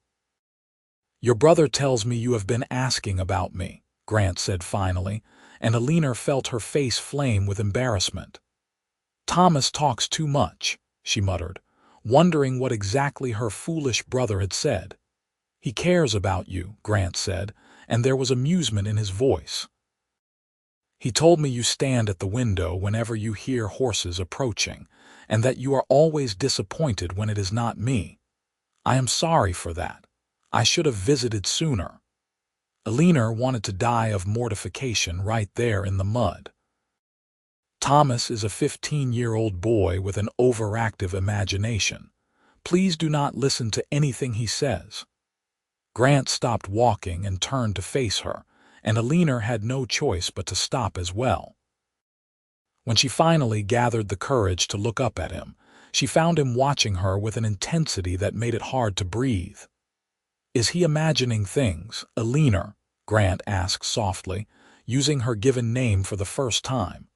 "Your brother tells me you have been asking about me," Grant said finally, and Eleanor felt her face flame with embarrassment. "Thomas talks too much," she muttered, wondering what exactly her foolish brother had said. "He cares about you," Grant said, and there was amusement in his voice. "He told me you stand at the window whenever you hear horses approaching, and that you are always disappointed when it is not me. I am sorry for that. I should have visited sooner." Eleanor wanted to die of mortification right there in the mud. "Thomas is a 15-year-old boy with an overactive imagination. Please do not listen to anything he says." Grant stopped walking and turned to face her, and Eleanor had no choice but to stop as well. When she finally gathered the courage to look up at him, she found him watching her with an intensity that made it hard to breathe. "Is he imagining things, Eleanor?" Grant asked softly, using her given name for the first time.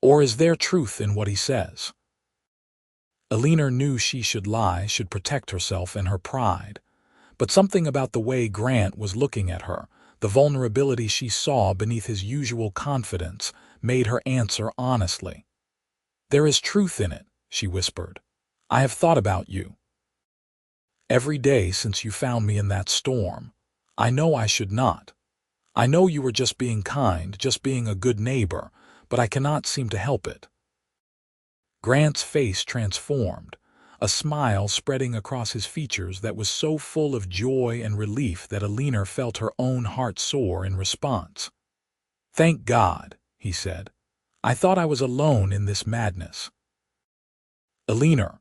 "Or is there truth in what he says?" Eleanor knew she should lie, should protect herself and her pride. But something about the way Grant was looking at her, the vulnerability she saw beneath his usual confidence, made her answer honestly. "There is truth in it," she whispered. "I have thought about you. Every day since you found me in that storm. I know I should not. I know you were just being kind, just being a good neighbor, but I cannot seem to help it." Grant's face transformed, a smile spreading across his features that was so full of joy and relief that Eleanor felt her own heart soar in response. "Thank God," he said. "I thought I was alone in this madness." "Eleanor,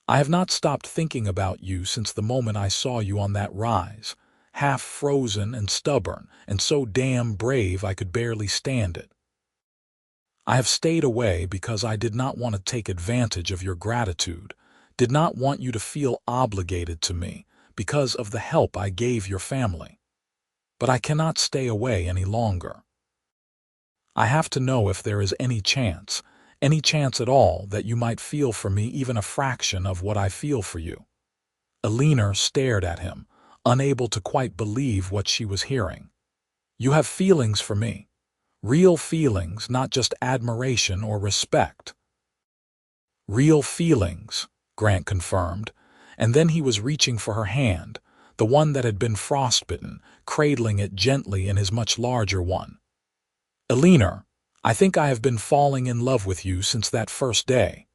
I have not stopped thinking about you since the moment I saw you on that rise, half frozen and stubborn, and so damn brave I could barely stand it. I have stayed away because I did not want to take advantage of your gratitude, did not want you to feel obligated to me because of the help I gave your family. But I cannot stay away any longer. I have to know if there is any chance, Any chance at all that you might feel for me even a fraction of what I feel for you?" Eleanor stared at him, unable to quite believe what she was hearing. "You have feelings for me. Real feelings, not just admiration or respect." "Real feelings," Grant confirmed, and then he was reaching for her hand, the one that had been frostbitten, cradling it gently in his much larger one. "Eleanor, I think I have been falling in love with you since that first day.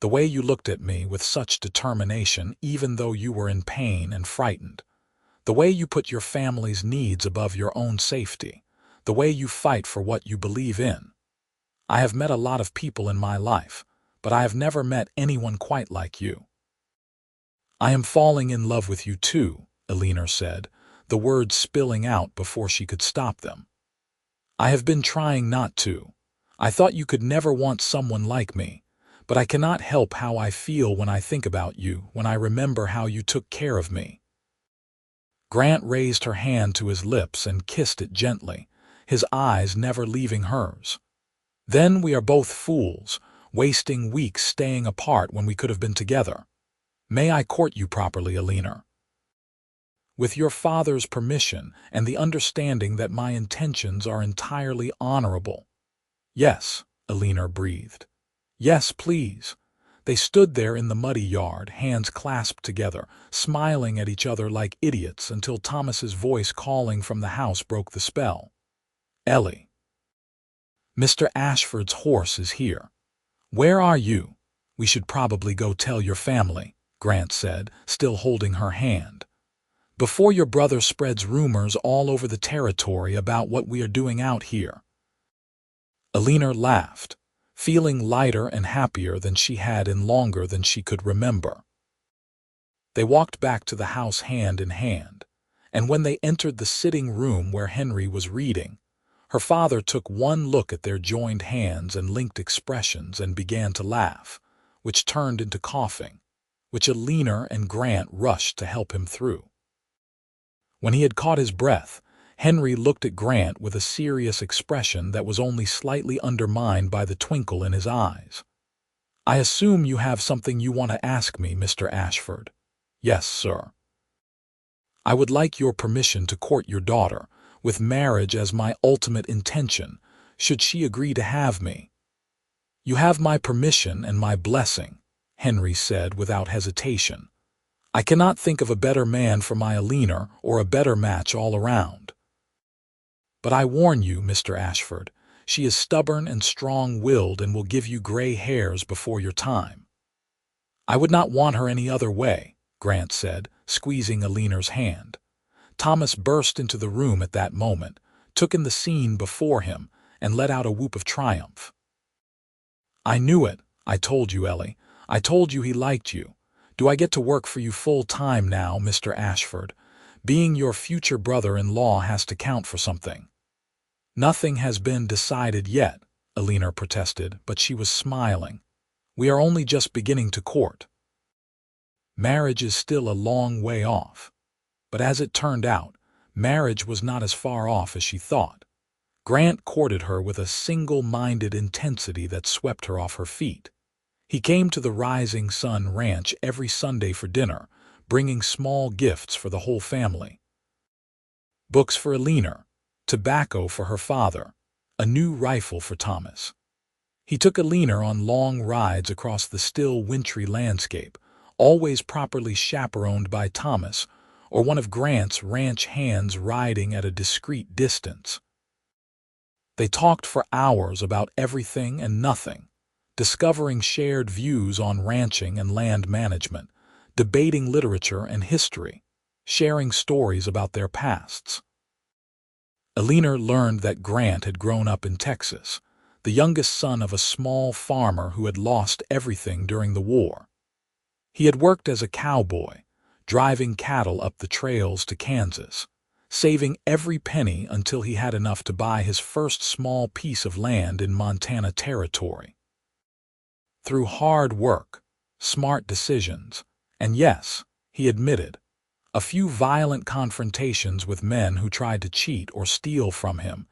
The way you looked at me with such determination even though you were in pain and frightened. The way you put your family's needs above your own safety. The way you fight for what you believe in. I have met a lot of people in my life, but I have never met anyone quite like you." "I am falling in love with you too," Eleanor said, the words spilling out before she could stop them. "I have been trying not to. I thought you could never want someone like me, but I cannot help how I feel when I think about you, when I remember how you took care of me." Grant raised her hand to his lips and kissed it gently, his eyes never leaving hers. "Then we are both fools, wasting weeks staying apart when we could have been together. May I court you properly, Eleanor?" "With your father's permission and the understanding that my intentions are entirely honorable." "Yes," Eleanor breathed. "Yes, please." They stood there in the muddy yard, hands clasped together, smiling at each other like idiots until Thomas's voice calling from the house broke the spell. "Ellie, Mr. Ashford's horse is here." "Where are you?" "We should probably go tell your family," Grant said, still holding her hand. "Before your brother spreads rumors all over the territory about what we are doing out here." Eleanor laughed, feeling lighter and happier than she had in longer than she could remember. They walked back to the house hand in hand, and when they entered the sitting room where Henry was reading, her father took one look at their joined hands and linked expressions and began to laugh, which turned into coughing, which Eleanor and Grant rushed to help him through. When he had caught his breath, Henry looked at Grant with a serious expression that was only slightly undermined by the twinkle in his eyes. "I assume you have something you want to ask me, Mr. Ashford." "Yes, sir." "I would like your permission to court your daughter, with marriage as my ultimate intention, should she agree to have me." "You have my permission and my blessing," Henry said without hesitation. "I cannot think of a better man for my Eleanor or a better match all around. But I warn you, Mr. Ashford, she is stubborn and strong-willed and will give you gray hairs before your time." "I would not want her any other way," Grant said, squeezing Eleanor's hand. Thomas burst into the room at that moment, took in the scene before him, and let out a whoop of triumph. "I knew it. I told you, Ellie. I told you he liked you. Do I get to work for you full-time now, Mr. Ashford? Being your future brother-in-law has to count for something." "Nothing has been decided yet," Eleanor protested, but she was smiling. "We are only just beginning to court. Marriage is still a long way off." But as it turned out, marriage was not as far off as she thought. Grant courted her with a single-minded intensity that swept her off her feet. He came to the Rising Sun Ranch every Sunday for dinner, bringing small gifts for the whole family. Books for Eleanor, tobacco for her father, a new rifle for Thomas. He took Eleanor on long rides across the still wintry landscape, always properly chaperoned by Thomas, or one of Grant's ranch hands riding at a discreet distance. They talked for hours about everything and nothing, discovering shared views on ranching and land management, debating literature and history, sharing stories about their pasts. Eleanor learned that Grant had grown up in Texas, the youngest son of a small farmer who had lost everything during the war. He had worked as a cowboy, driving cattle up the trails to Kansas, saving every penny until he had enough to buy his first small piece of land in Montana Territory. Through hard work, smart decisions, and yes, he admitted, a few violent confrontations with men who tried to cheat or steal from him,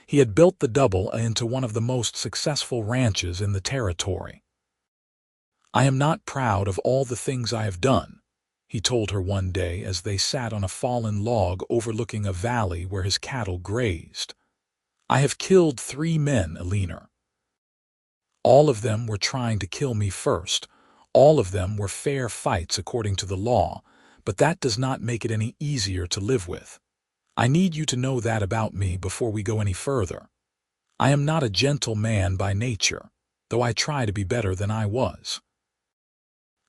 He had built the double into one of the most successful ranches in the territory. "I am not proud of all the things I have done," he told her one day as they sat on a fallen log overlooking a valley where his cattle grazed. "I have killed 3 men, Eleanor. All of them were trying to kill me first. All of them were fair fights according to the law, but that does not make it any easier to live with. I need you to know that about me before we go any further. I am not a gentle man by nature, though I try to be better than I was."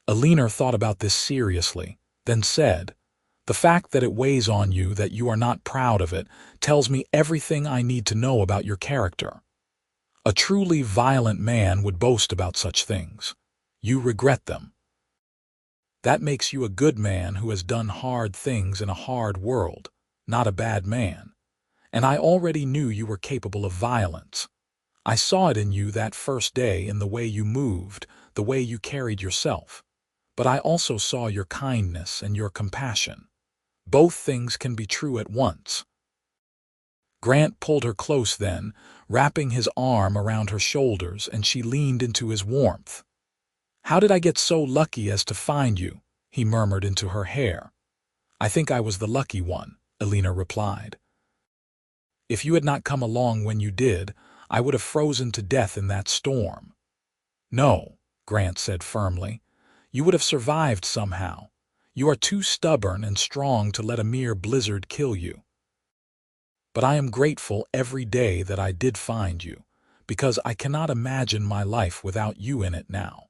Eleanor thought about this seriously, then said, "The fact that it weighs on you, that you are not proud of it, tells me everything I need to know about your character. A truly violent man would boast about such things. You regret them. That makes you a good man who has done hard things in a hard world, not a bad man. And I already knew you were capable of violence. I saw it in you that first day in the way you moved, the way you carried yourself. But I also saw your kindness and your compassion. Both things can be true at once." Grant pulled her close then, wrapping his arm around her shoulders, and she leaned into his warmth. "How did I get so lucky as to find you?" he murmured into her hair. "I think I was the lucky one," Eleanor replied. "If you had not come along when you did, I would have frozen to death in that storm." "No," Grant said firmly. "You would have survived somehow. You are too stubborn and strong to let a mere blizzard kill you. But I am grateful every day that I did find you, because I cannot imagine my life without you in it now."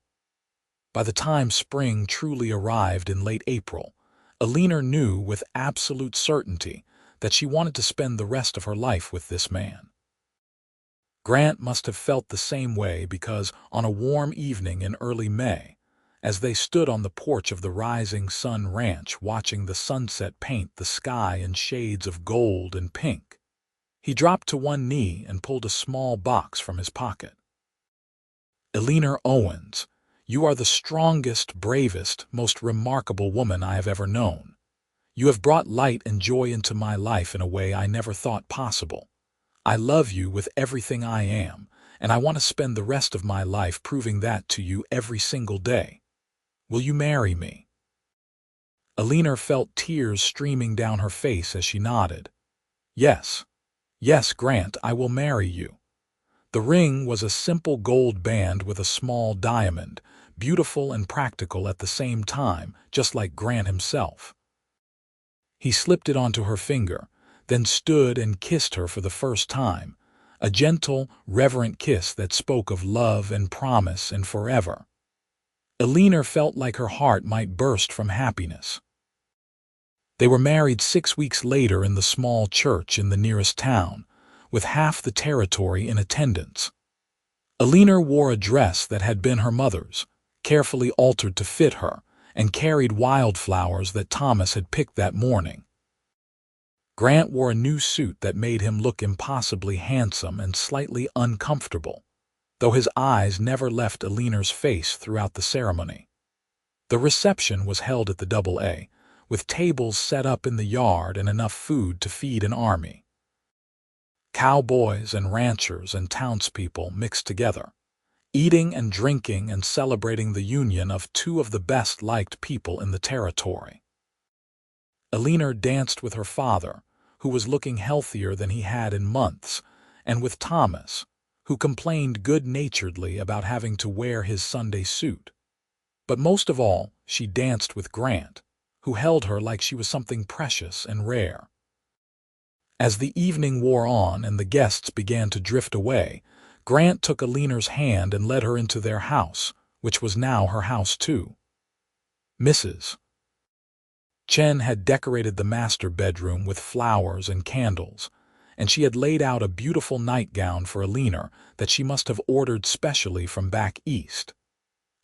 By the time spring truly arrived in late April, Eleanor knew with absolute certainty that she wanted to spend the rest of her life with this man. Grant must have felt the same way because on a warm evening in early May, as they stood on the porch of the Rising Sun Ranch watching the sunset paint the sky in shades of gold and pink, he dropped to one knee and pulled a small box from his pocket. "Eleanor Owens, you are the strongest, bravest, most remarkable woman I have ever known. You have brought light and joy into my life in a way I never thought possible. I love you with everything I am, and I want to spend the rest of my life proving that to you every single day. Will you marry me?" Eleanor felt tears streaming down her face as she nodded. "Yes, yes, Grant, I will marry you." The ring was a simple gold band with a small diamond, beautiful and practical at the same time, just like Grant himself. He slipped it onto her finger, then stood and kissed her for the first time, a gentle, reverent kiss that spoke of love and promise and forever. Eleanor felt like her heart might burst from happiness. They were married 6 weeks later in the small church in the nearest town, with half the territory in attendance. Eleanor wore a dress that had been her mother's, carefully altered to fit her, and carried wildflowers that Thomas had picked that morning. Grant wore a new suit that made him look impossibly handsome and slightly uncomfortable, though his eyes never left Eleanor's face throughout the ceremony. The reception was held at the AA, with tables set up in the yard and enough food to feed an army. Cowboys and ranchers and townspeople mixed together, eating and drinking and celebrating the union of 2 of the best-liked people in the territory. Eleanor danced with her father, who was looking healthier than he had in months, and with Thomas, who complained good-naturedly about having to wear his Sunday suit. But most of all, she danced with Grant, who held her like she was something precious and rare. As the evening wore on and the guests began to drift away, Grant took Eleanor's hand and led her into their house, which was now her house too. Mrs. Chen had decorated the master bedroom with flowers and candles, and she had laid out a beautiful nightgown for Eleanor that she must have ordered specially from back east.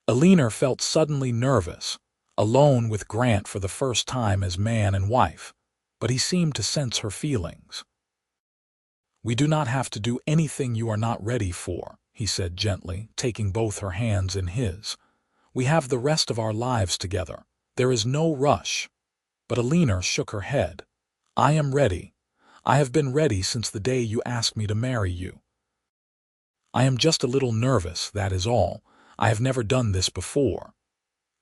Eleanor felt suddenly nervous, alone with Grant for the first time as man and wife, but he seemed to sense her feelings. "We do not have to do anything you are not ready for," he said gently, taking both her hands in his. "We have the rest of our lives together. There is no rush." But Eleanor shook her head. "I am ready. I have been ready since the day you asked me to marry you. I am just a little nervous, that is all. I have never done this before."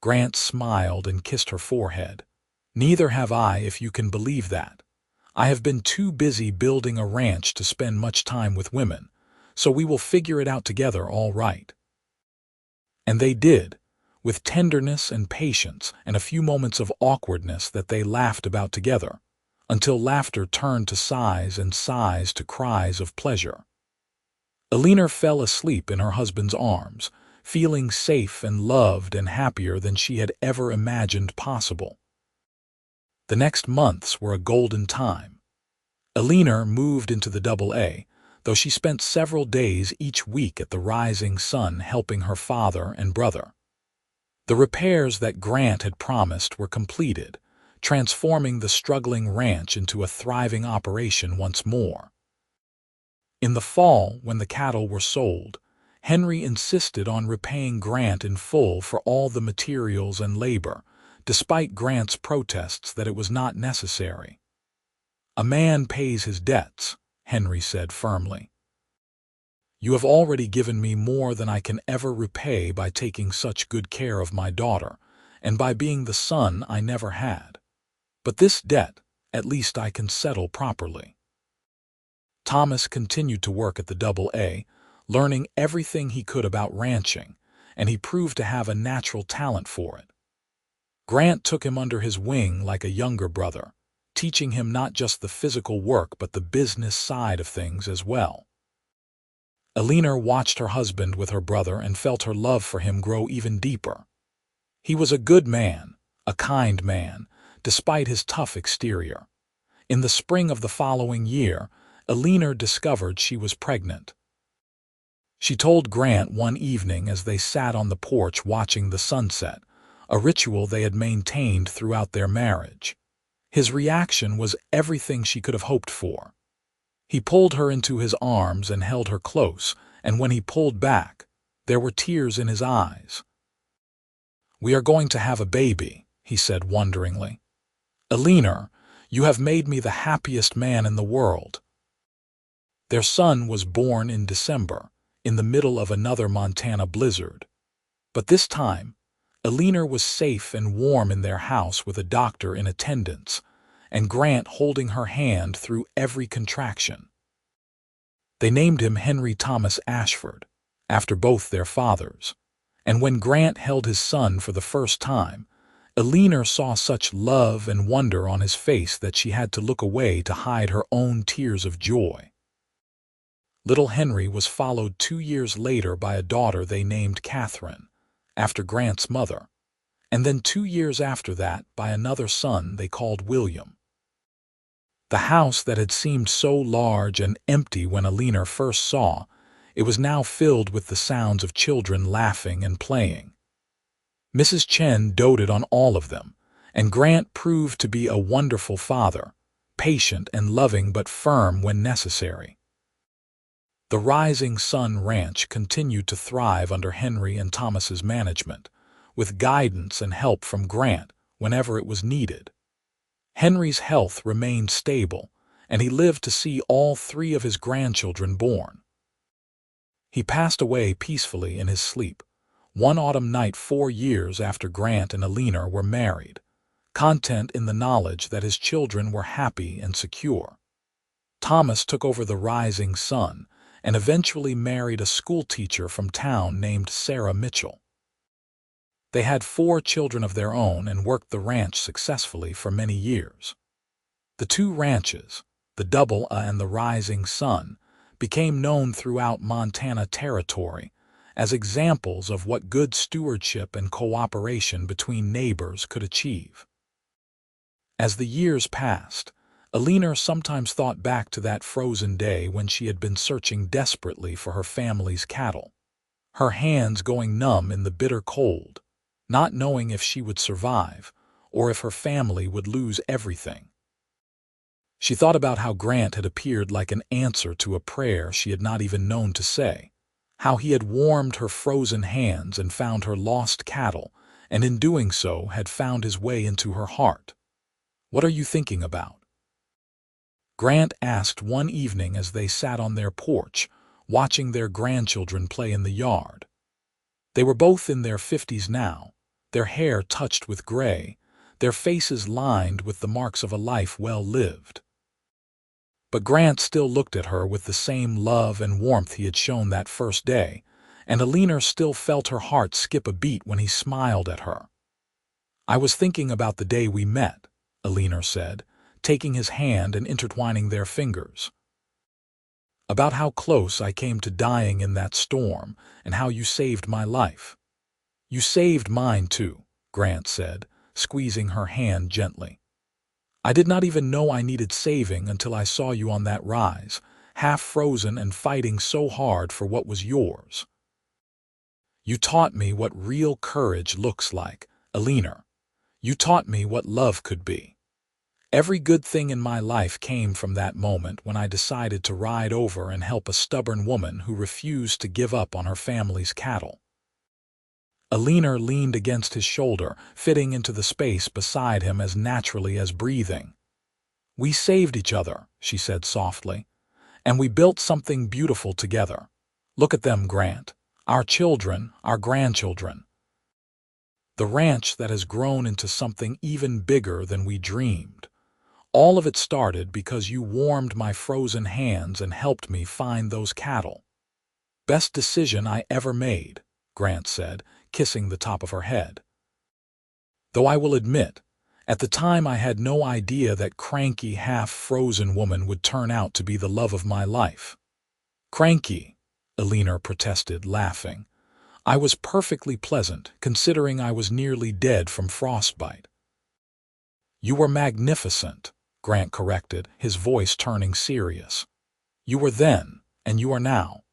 Grant smiled and kissed her forehead. "Neither have I, if you can believe that. I have been too busy building a ranch to spend much time with women, so we will figure it out together all right." And they did, with tenderness and patience and a few moments of awkwardness that they laughed about together, until laughter turned to sighs and sighs to cries of pleasure. Eleanor fell asleep in her husband's arms, feeling safe and loved and happier than she had ever imagined possible. The next months were a golden time. Eleanor moved into the AA, though she spent several days each week at the Rising Sun helping her father and brother. The repairs that Grant had promised were completed, transforming the struggling ranch into a thriving operation once more. In the fall, when the cattle were sold, Henry insisted on repaying Grant in full for all the materials and labor, despite Grant's protests that it was not necessary. "A man pays his debts," Henry said firmly. "You have already given me more than I can ever repay by taking such good care of my daughter, and by being the son I never had. But this debt, at least I can settle properly." Thomas continued to work at the AA, learning everything he could about ranching, and he proved to have a natural talent for it. Grant took him under his wing like a younger brother, teaching him not just the physical work but the business side of things as well. Eleanor watched her husband with her brother and felt her love for him grow even deeper. He was a good man, a kind man, despite his tough exterior. In the spring of the following year, Eleanor discovered she was pregnant. She told Grant one evening as they sat on the porch watching the sunset, a ritual they had maintained throughout their marriage. His reaction was everything she could have hoped for. He pulled her into his arms and held her close, and when he pulled back, there were tears in his eyes. "We are going to have a baby," he said wonderingly. "Eleanor, you have made me the happiest man in the world." Their son was born in December, in the middle of another Montana blizzard. But this time, Eleanor was safe and warm in their house with a doctor in attendance, and Grant holding her hand through every contraction. They named him Henry Thomas Ashford, after both their fathers, and when Grant held his son for the first time, Eleanor saw such love and wonder on his face that she had to look away to hide her own tears of joy. Little Henry was followed 2 years later by a daughter they named Catherine, after Grant's mother, and then 2 years after that by another son they called William. The house that had seemed so large and empty when Eleanor first saw, it was now filled with the sounds of children laughing and playing. Mrs. Chen doted on all of them, and Grant proved to be a wonderful father, patient and loving but firm when necessary. The Rising Sun Ranch continued to thrive under Henry and Thomas's management, with guidance and help from Grant whenever it was needed. Henry's health remained stable, and he lived to see all 3 of his grandchildren born. He passed away peacefully in his sleep, one autumn night 4 years after Grant and Eleanor were married, content in the knowledge that his children were happy and secure. Thomas took over the Rising Sun and eventually married a schoolteacher from town named Sarah Mitchell. They had 4 children of their own and worked the ranch successfully for many years. The 2 ranches, the AA and the Rising Sun, became known throughout Montana territory as examples of what good stewardship and cooperation between neighbors could achieve. As the years passed, Eleanor sometimes thought back to that frozen day when she had been searching desperately for her family's cattle, her hands going numb in the bitter cold, not knowing if she would survive or if her family would lose everything. She thought about how Grant had appeared like an answer to a prayer she had not even known to say, how he had warmed her frozen hands and found her lost cattle, and in doing so had found his way into her heart. "What are you thinking about?" Grant asked one evening as they sat on their porch, watching their grandchildren play in the yard. They were both in their 50s now, their hair touched with gray, their faces lined with the marks of a life well lived. But Grant still looked at her with the same love and warmth he had shown that first day, and Eleanor still felt her heart skip a beat when he smiled at her. "I was thinking about the day we met," Eleanor said, taking his hand and intertwining their fingers. "About how close I came to dying in that storm, and how you saved my life." "You saved mine too," Grant said, squeezing her hand gently. "I did not even know I needed saving until I saw you on that rise, half frozen and fighting so hard for what was yours. You taught me what real courage looks like, Eleanor. You taught me what love could be. Every good thing in my life came from that moment when I decided to ride over and help a stubborn woman who refused to give up on her family's cattle." Eleanor leaned against his shoulder, fitting into the space beside him as naturally as breathing. "We saved each other," she said softly, "and we built something beautiful together. Look at them, Grant. Our children, our grandchildren. The ranch that has grown into something even bigger than we dreamed. All of it started because you warmed my frozen hands and helped me find those cattle." "Best decision I ever made," Grant said, kissing the top of her head. "Though I will admit, at the time I had no idea that cranky, half-frozen woman would turn out to be the love of my life." "Cranky," Eleanor protested, laughing. "I was perfectly pleasant, considering I was nearly dead from frostbite." "You were magnificent," Grant corrected, his voice turning serious. "You were then, and you are now.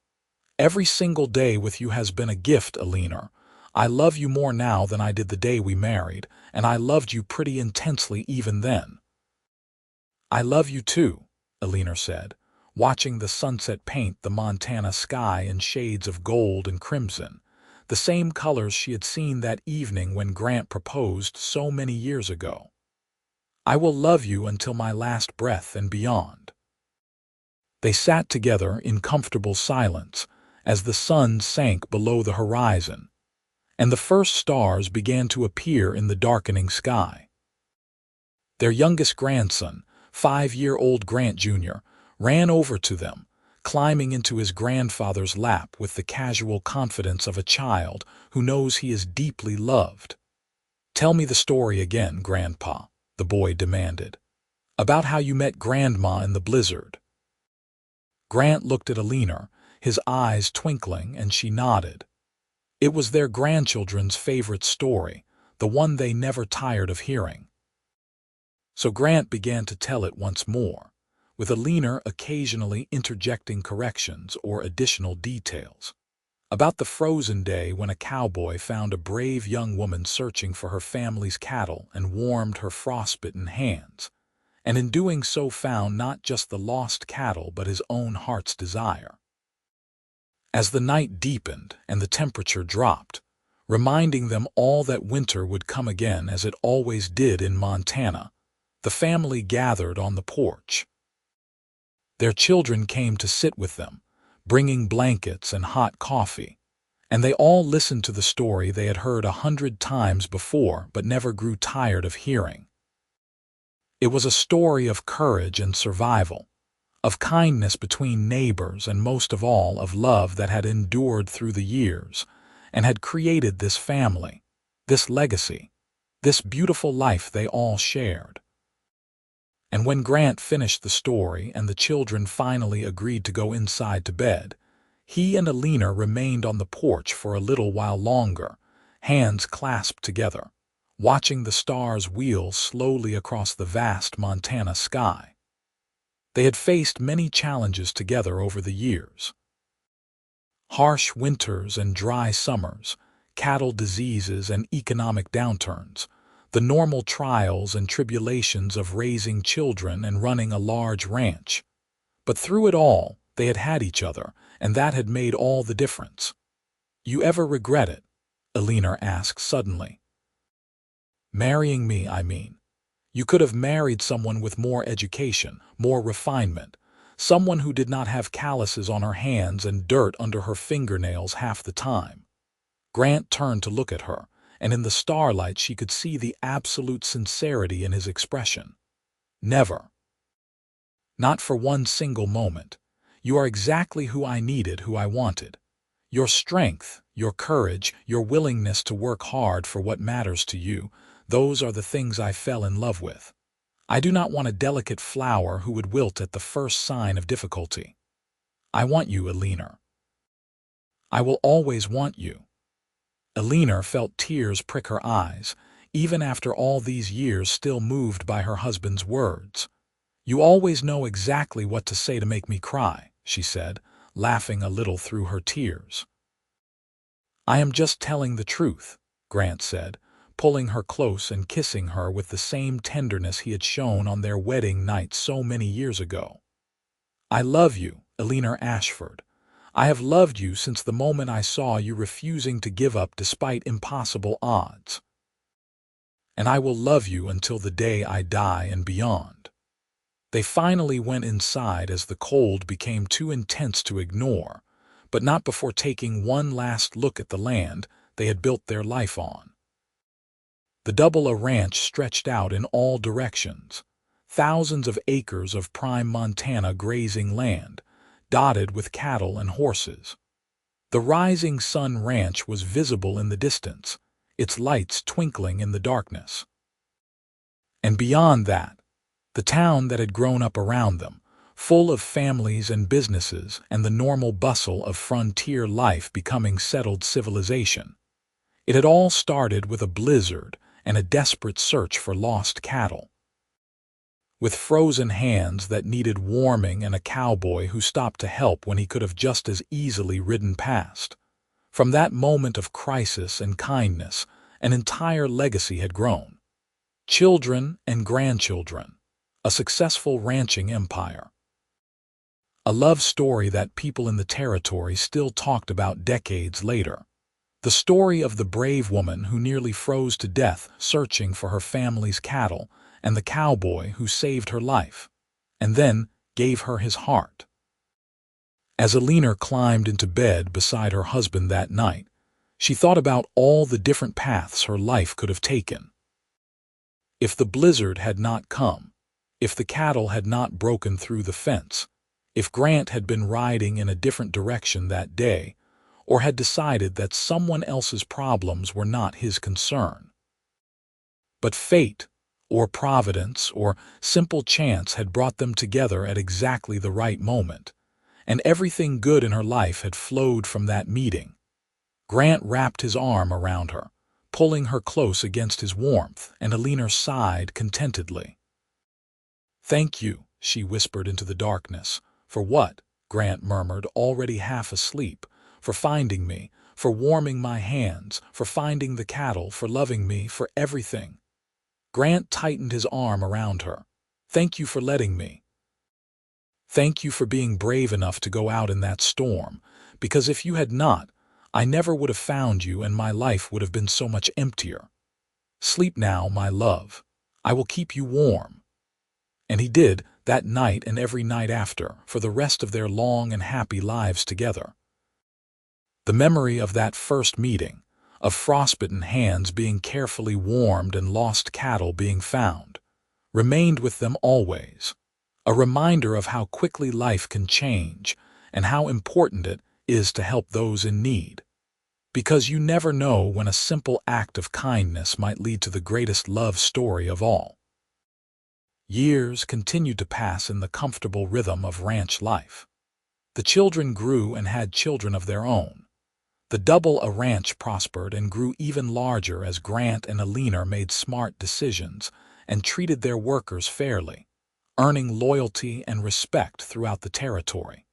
Every single day with you has been a gift, Eleanor. I love you more now than I did the day we married, and I loved you pretty intensely even then." "I love you too," Eleanor said, watching the sunset paint the Montana sky in shades of gold and crimson, the same colors she had seen that evening when Grant proposed so many years ago. "I will love you until my last breath and beyond." They sat together in comfortable silence as the sun sank below the horizon, and the first stars began to appear in the darkening sky. Their youngest grandson, 5-year-old Grant Jr., ran over to them, climbing into his grandfather's lap with the casual confidence of a child who knows he is deeply loved. "Tell me the story again, Grandpa," the boy demanded. "About how you met Grandma in the blizzard." Grant looked at Eleanor, his eyes twinkling, and she nodded. It was their grandchildren's favorite story, the one they never tired of hearing. So Grant began to tell it once more, with Eleanor occasionally interjecting corrections or additional details. About the frozen day when a cowboy found a brave young woman searching for her family's cattle and warmed her frostbitten hands, and in doing so found not just the lost cattle but his own heart's desire. As the night deepened and the temperature dropped, reminding them all that winter would come again as it always did in Montana, the family gathered on the porch. Their children came to sit with them, bringing blankets and hot coffee, and they all listened to the story they had heard 100 times before but never grew tired of hearing. It was a story of courage and survival, of kindness between neighbors, and most of all of love that had endured through the years and had created this family, this legacy, this beautiful life they all shared. And when Grant finished the story and the children finally agreed to go inside to bed, he and Eleanor remained on the porch for a little while longer, hands clasped together, watching the stars wheel slowly across the vast Montana sky. They had faced many challenges together over the years. Harsh winters and dry summers, cattle diseases and economic downturns, the normal trials and tribulations of raising children and running a large ranch. But through it all, they had had each other, and that had made all the difference. "You ever regret it?" Eleanor asked suddenly. "Marrying me, I mean. You could have married someone with more education, more refinement, someone who did not have calluses on her hands and dirt under her fingernails half the time. Grant turned to look at her, and in the starlight she could see the absolute sincerity in his expression. Never. Not for one single moment. You are exactly who I needed, who I wanted. Your strength, your courage, your willingness to work hard for what matters to you, those are the things I fell in love with. I do not want a delicate flower who would wilt at the first sign of difficulty. I want you, Eleanor. I will always want you. Eleanor felt tears prick her eyes, even after all these years, still moved by her husband's words. You always know exactly what to say to make me cry, she said, laughing a little through her tears. I am just telling the truth, Grant said, pulling her close and kissing her with the same tenderness he had shown on their wedding night so many years ago. I love you, Eleanor Ashford. I have loved you since the moment I saw you refusing to give up despite impossible odds. And I will love you until the day I die and beyond. They finally went inside as the cold became too intense to ignore, but not before taking one last look at the land they had built their life on. The Double-A Ranch stretched out in all directions, thousands of acres of prime Montana grazing land, dotted with cattle and horses. The Rising Sun Ranch was visible in the distance, its lights twinkling in the darkness. And beyond that, the town that had grown up around them, full of families and businesses and the normal bustle of frontier life becoming settled civilization. It had all started with a blizzard and a desperate search for lost cattle. With frozen hands that needed warming and a cowboy who stopped to help when he could have just as easily ridden past. From that moment of crisis and kindness, an entire legacy had grown. Children and grandchildren, a successful ranching empire. A love story that people in the territory still talked about decades later. The story of the brave woman who nearly froze to death searching for her family's cattle, and the cowboy who saved her life, and then gave her his heart. As Eleanor climbed into bed beside her husband that night, she thought about all the different paths her life could have taken. If the blizzard had not come, if the cattle had not broken through the fence, if Grant had been riding in a different direction that day, or had decided that someone else's problems were not his concern. But fate, or providence, or simple chance had brought them together at exactly the right moment, and everything good in her life had flowed from that meeting. Grant wrapped his arm around her, pulling her close against his warmth, and Eleanor sighed contentedly. "Thank you," she whispered into the darkness. "For what?" Grant murmured, already half asleep. "For finding me, for warming my hands, for finding the cattle, for loving me, for everything." Grant tightened his arm around her. "Thank you for letting me. Thank you for being brave enough to go out in that storm, because if you had not, I never would have found you and my life would have been so much emptier. Sleep now, my love. I will keep you warm." And he did, that night and every night after, for the rest of their long and happy lives together. The memory of that first meeting, of frostbitten hands being carefully warmed and lost cattle being found, remained with them always, a reminder of how quickly life can change and how important it is to help those in need. Because you never know when a simple act of kindness might lead to the greatest love story of all. Years continued to pass in the comfortable rhythm of ranch life. The children grew and had children of their own. The Double-A Ranch prospered and grew even larger as Grant and Eleanor made smart decisions and treated their workers fairly, earning loyalty and respect throughout the territory.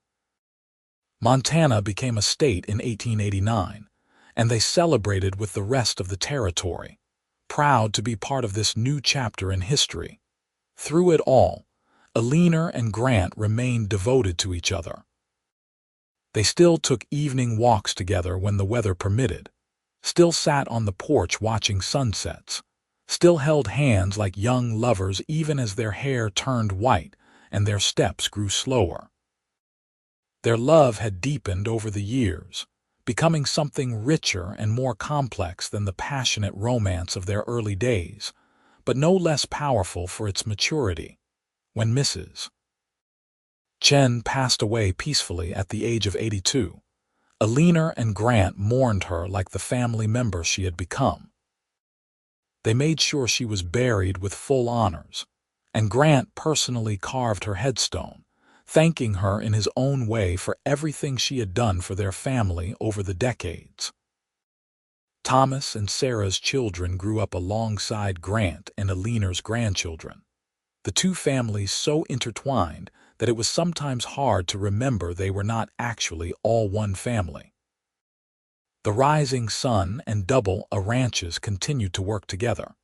Montana became a state in 1889, and they celebrated with the rest of the territory, proud to be part of this new chapter in history. Through it all, Eleanor and Grant remained devoted to each other. They still took evening walks together when the weather permitted, still sat on the porch watching sunsets, still held hands like young lovers even as their hair turned white and their steps grew slower. Their love had deepened over the years, becoming something richer and more complex than the passionate romance of their early days, but no less powerful for its maturity. When Mrs. Chen passed away peacefully at the age of 82, Eleanor and Grant mourned her like the family member she had become. They made sure she was buried with full honors, and Grant personally carved her headstone, thanking her in his own way for everything she had done for their family over the decades. Thomas and Sarah's children grew up alongside Grant and Eleanor's grandchildren, the two families so intertwined that it was sometimes hard to remember they were not actually all one family. The rising sun and double A ranches continued to work together,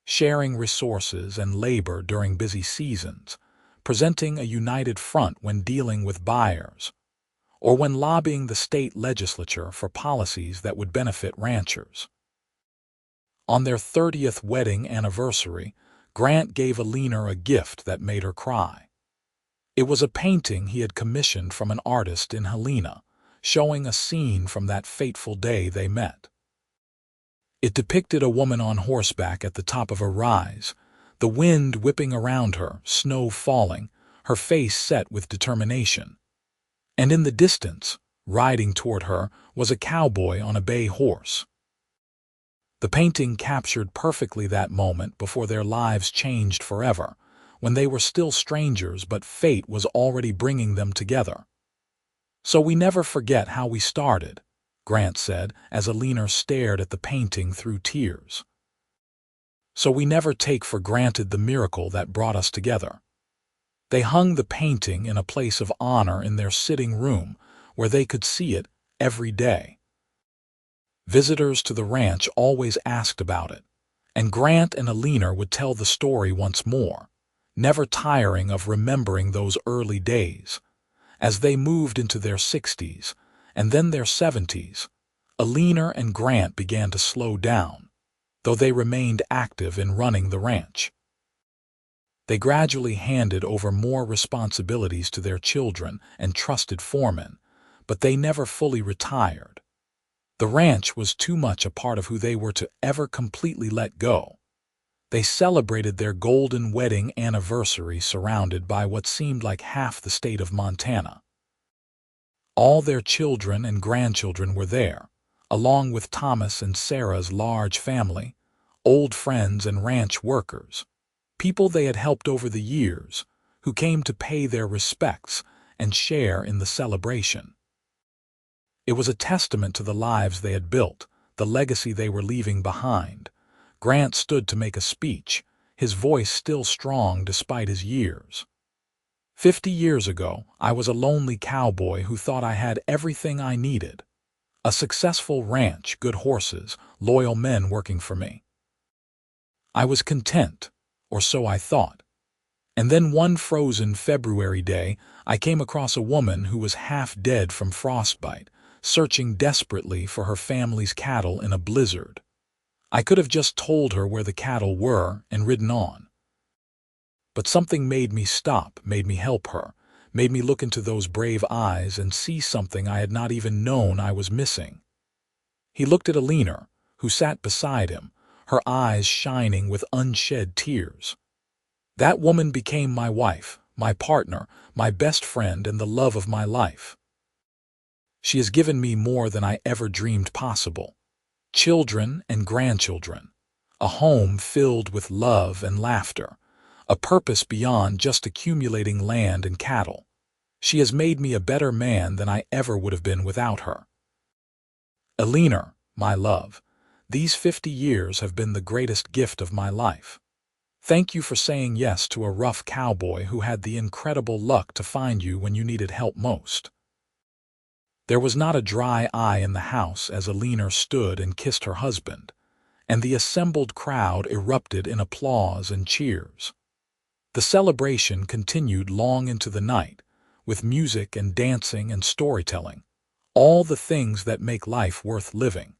sharing resources and labor during busy seasons, presenting a united front when dealing with buyers, or when lobbying the state legislature for policies that would benefit ranchers. On their 30th wedding anniversary, Grant gave Eleanor a gift that made her cry. It was a painting he had commissioned from an artist in Helena, showing a scene from that fateful day they met. It depicted a woman on horseback at the top of a rise, the wind whipping around her, snow falling, her face set with determination. And in the distance, riding toward her, was a cowboy on a bay horse. The painting captured perfectly that moment before their lives changed forever, when they were still strangers but fate was already bringing them together. "So we never forget how we started," Grant said as Eleanor stared at the painting through tears. "So we never take for granted the miracle that brought us together." They hung the painting in a place of honor in their sitting room where they could see it every day. Visitors to the ranch always asked about it, and Grant and Eleanor would tell the story once more, never tiring of remembering those early days. As they moved into their 60s and then their 70s, Eleanor and Grant began to slow down, though they remained active in running the ranch. They gradually handed over more responsibilities to their children and trusted foremen, but they never fully retired. The ranch was too much a part of who they were to ever completely let go. They celebrated their golden wedding anniversary surrounded by what seemed like half the state of Montana. All their children and grandchildren were there, along with Thomas and Sarah's large family, old friends and ranch workers, people they had helped over the years, who came to pay their respects and share in the celebration. It was a testament to the lives they had built, the legacy they were leaving behind. Grant stood to make a speech, his voice still strong despite his years. 50 years ago, I was a lonely cowboy who thought I had everything I needed. A successful ranch, good horses, loyal men working for me. I was content, or so I thought. And then one frozen February day, I came across a woman who was half dead from frostbite, searching desperately for her family's cattle in a blizzard. I could have just told her where the cattle were and ridden on. But something made me stop, made me help her, made me look into those brave eyes and see something I had not even known I was missing. He looked at Eleanor, who sat beside him, her eyes shining with unshed tears. That woman became my wife, my partner, my best friend, and the love of my life. She has given me more than I ever dreamed possible. Children and grandchildren, a home filled with love and laughter, a purpose beyond just accumulating land and cattle. She has made me a better man than I ever would have been without her. Eleanor, my love, these 50 years have been the greatest gift of my life. Thank you for saying yes to a rough cowboy who had the incredible luck to find you when you needed help most. There was not a dry eye in the house as Eleanor stood and kissed her husband, and the assembled crowd erupted in applause and cheers. The celebration continued long into the night, with music and dancing and storytelling, all the things that make life worth living.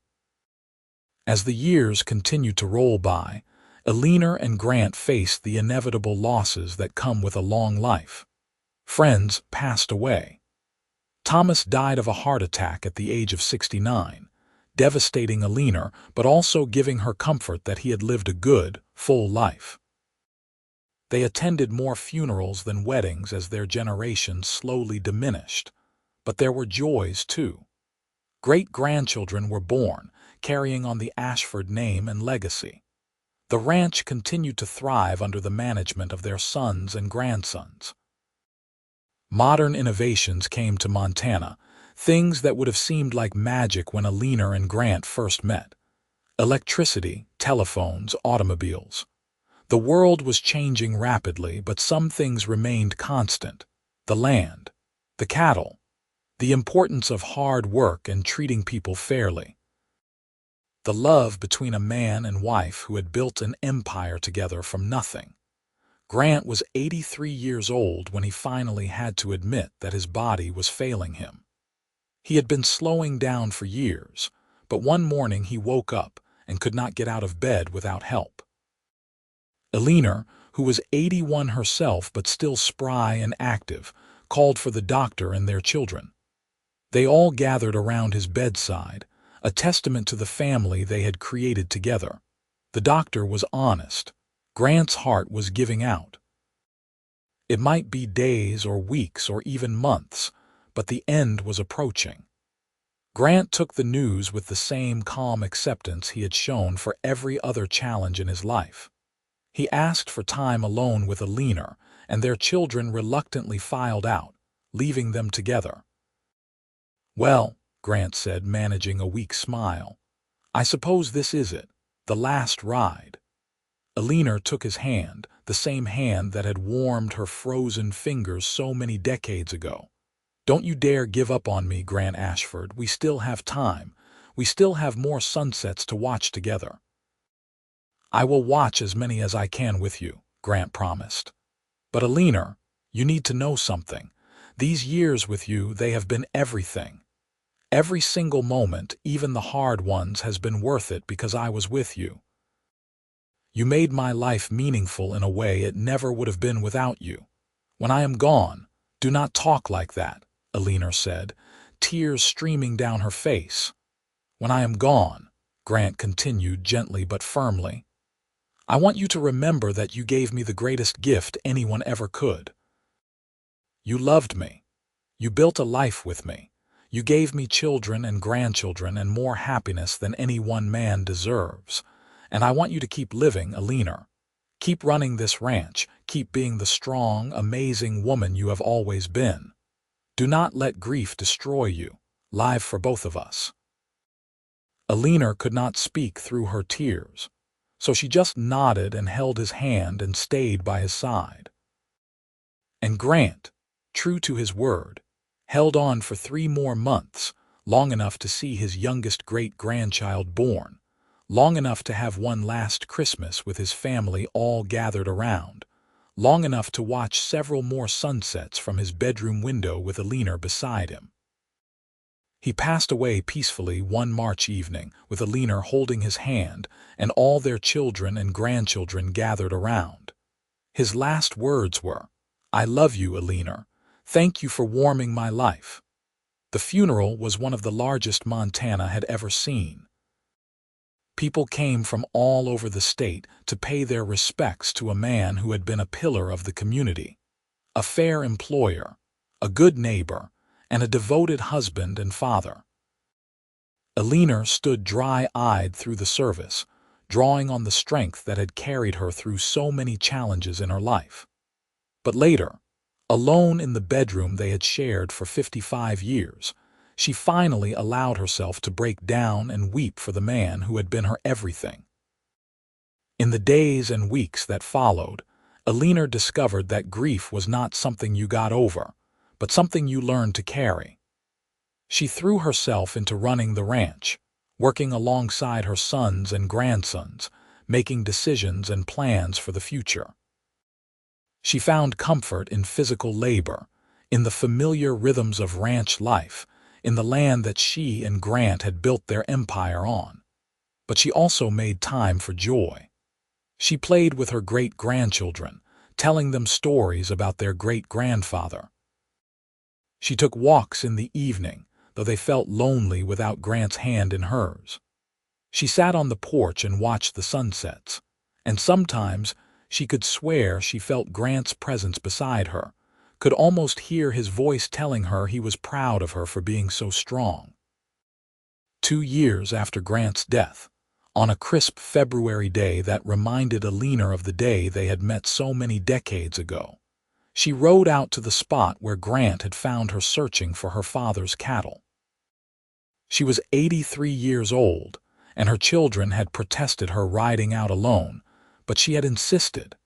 As the years continued to roll by, Eleanor and Grant faced the inevitable losses that come with a long life. Friends passed away. Thomas died of a heart attack at the age of 69, devastating Eleanor but also giving her comfort that he had lived a good, full life. They attended more funerals than weddings as their generation slowly diminished. But there were joys, too. Great-grandchildren were born, carrying on the Ashford name and legacy. The ranch continued to thrive under the management of their sons and grandsons. Modern innovations came to Montana, things that would have seemed like magic when Eleanor and Grant first met. Electricity, telephones, automobiles. The world was changing rapidly, but some things remained constant. The land, the cattle, the importance of hard work and treating people fairly. The love between a man and wife who had built an empire together from nothing. Grant was 83 years old when he finally had to admit that his body was failing him. He had been slowing down for years, but one morning he woke up and could not get out of bed without help. Eleanor, who was 81 herself but still spry and active, called for the doctor and their children. They all gathered around his bedside, a testament to the family they had created together. The doctor was honest. Grant's heart was giving out. It might be days or weeks or even months, but the end was approaching. Grant took the news with the same calm acceptance he had shown for every other challenge in his life. He asked for time alone with Eleanor, and their children reluctantly filed out, leaving them together. "Well," Grant said, managing a weak smile, "I suppose this is it, the last ride." Eleanor took his hand, the same hand that had warmed her frozen fingers so many decades ago. "Don't you dare give up on me, Grant Ashford. We still have time. We still have more sunsets to watch together." "I will watch as many as I can with you," Grant promised. "But Eleanor, you need to know something. These years with you, they have been everything. Every single moment, even the hard ones, has been worth it because I was with you. You made my life meaningful in a way it never would have been without you. When I am gone, do not talk like that," Eleanor said, tears streaming down her face. "When I am gone," Grant continued gently but firmly, "I want you to remember that you gave me the greatest gift anyone ever could. You loved me. You built a life with me. You gave me children and grandchildren and more happiness than any one man deserves. And I want you to keep living, Eleanor. Keep running this ranch. Keep being the strong, amazing woman you have always been. Do not let grief destroy you. Live for both of us." Eleanor could not speak through her tears, so she just nodded and held his hand and stayed by his side. And Grant, true to his word, held on for 3 more months, long enough to see his youngest great-grandchild born, long enough to have one last Christmas with his family all gathered around, long enough to watch several more sunsets from his bedroom window with Eleanor beside him. He passed away peacefully one March evening, with Eleanor holding his hand and all their children and grandchildren gathered around. His last words were, "I love you, Eleanor. Thank you for warming my life." The funeral was one of the largest Montana had ever seen. People came from all over the state to pay their respects to a man who had been a pillar of the community, a fair employer, a good neighbor, and a devoted husband and father. Eleanor stood dry-eyed through the service, drawing on the strength that had carried her through so many challenges in her life. But later, alone in the bedroom they had shared for 55 years, she finally allowed herself to break down and weep for the man who had been her everything. In the days and weeks that followed, Eleanor discovered that grief was not something you got over, but something you learned to carry. She threw herself into running the ranch, working alongside her sons and grandsons, making decisions and plans for the future. She found comfort in physical labor, in the familiar rhythms of ranch life, in the land that she and Grant had built their empire on. But she also made time for joy. She played with her great-grandchildren, telling them stories about their great-grandfather. She took walks in the evening, though they felt lonely without Grant's hand in hers. She sat on the porch and watched the sunsets, and sometimes she could swear she felt Grant's presence beside her, could almost hear his voice telling her he was proud of her for being so strong. 2 years after Grant's death, on a crisp February day that reminded Eleanor of the day they had met so many decades ago, she rode out to the spot where Grant had found her searching for her father's cattle. She was 83 years old, and her children had protested her riding out alone, but she had insisted.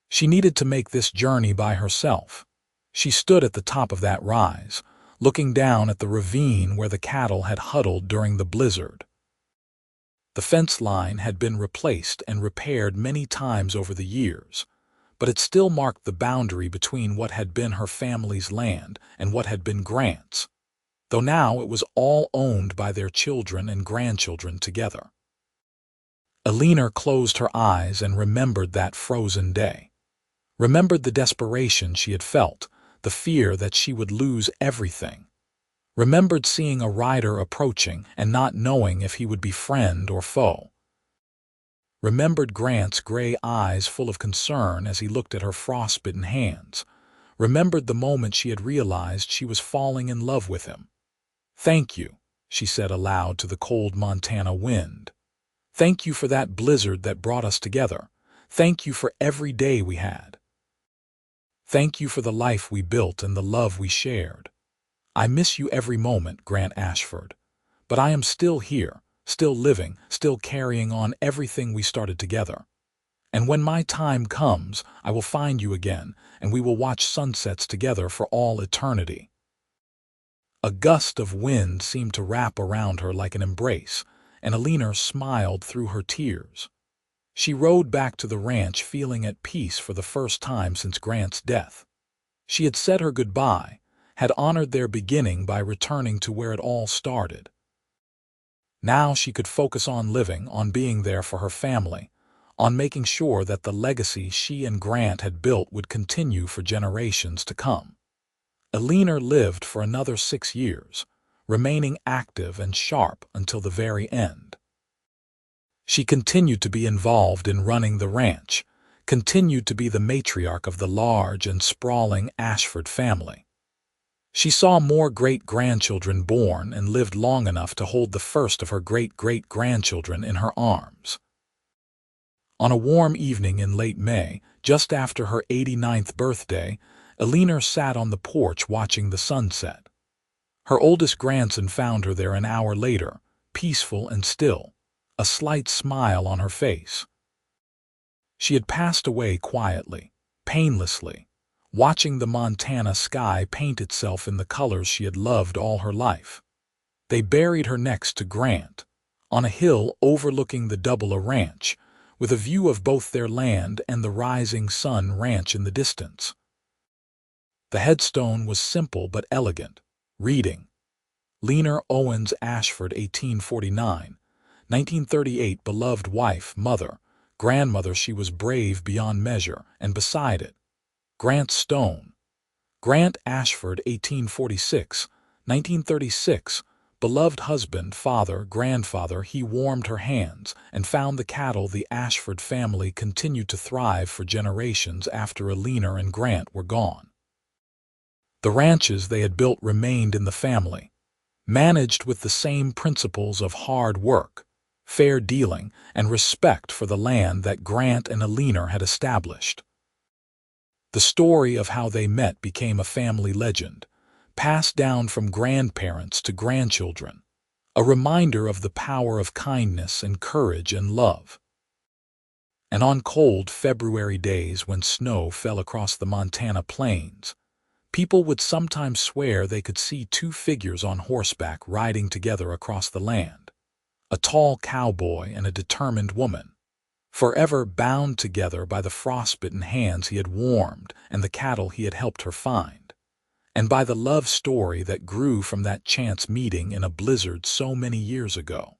She needed to make this journey by herself. She stood at the top of that rise, looking down at the ravine where the cattle had huddled during the blizzard. The fence line had been replaced and repaired many times over the years, but it still marked the boundary between what had been her family's land and what had been Grant's, though now it was all owned by their children and grandchildren together. Eleanor closed her eyes and remembered that frozen day. Remembered the desperation she had felt, the fear that she would lose everything. Remembered seeing a rider approaching and not knowing if he would be friend or foe. Remembered Grant's gray eyes full of concern as he looked at her frostbitten hands. Remembered the moment she had realized she was falling in love with him. "Thank you," she said aloud to the cold Montana wind. "Thank you for that blizzard that brought us together. Thank you for every day we had. Thank you for the life we built and the love we shared. I miss you every moment, Grant Ashford. But I am still here, still living, still carrying on everything we started together. And when my time comes, I will find you again, and we will watch sunsets together for all eternity." A gust of wind seemed to wrap around her like an embrace, and Eleanor smiled through her tears. She rode back to the ranch feeling at peace for the first time since Grant's death. She had said her goodbye, had honored their beginning by returning to where it all started. Now she could focus on living, on being there for her family, on making sure that the legacy she and Grant had built would continue for generations to come. Eleanor lived for another 6 years, remaining active and sharp until the very end. She continued to be involved in running the ranch, continued to be the matriarch of the large and sprawling Ashford family. She saw more great-grandchildren born and lived long enough to hold the first of her great-great-grandchildren in her arms. On a warm evening in late May, just after her 89th birthday, Eleanor sat on the porch watching the sunset. Her oldest grandson found her there an hour later, peaceful and still, a slight smile on her face. She had passed away quietly, painlessly, watching the Montana sky paint itself in the colors she had loved all her life. They buried her next to Grant, on a hill overlooking the Double Ranch, with a view of both their land and the rising sun ranch in the distance. The headstone was simple but elegant, reading, "Eleanor Owens Ashford, 1849, 1938, beloved wife, mother, grandmother, she was brave beyond measure," and beside it, Grant's stone, "Grant Ashford, 1846, 1936, beloved husband, father, grandfather." He warmed her hands and found the cattle the Ashford family continued to thrive for generations after Eleanor and Grant were gone. The ranches they had built remained in the family, managed with the same principles of hard work, fair dealing, and respect for the land that Grant and Eleanor had established. The story of how they met became a family legend, passed down from grandparents to grandchildren, a reminder of the power of kindness and courage and love. And on cold February days when snow fell across the Montana plains, people would sometimes swear they could see two figures on horseback riding together across the land, a tall cowboy and a determined woman, forever bound together by the frostbitten hands he had warmed and the cattle he had helped her find, and by the love story that grew from that chance meeting in a blizzard so many years ago.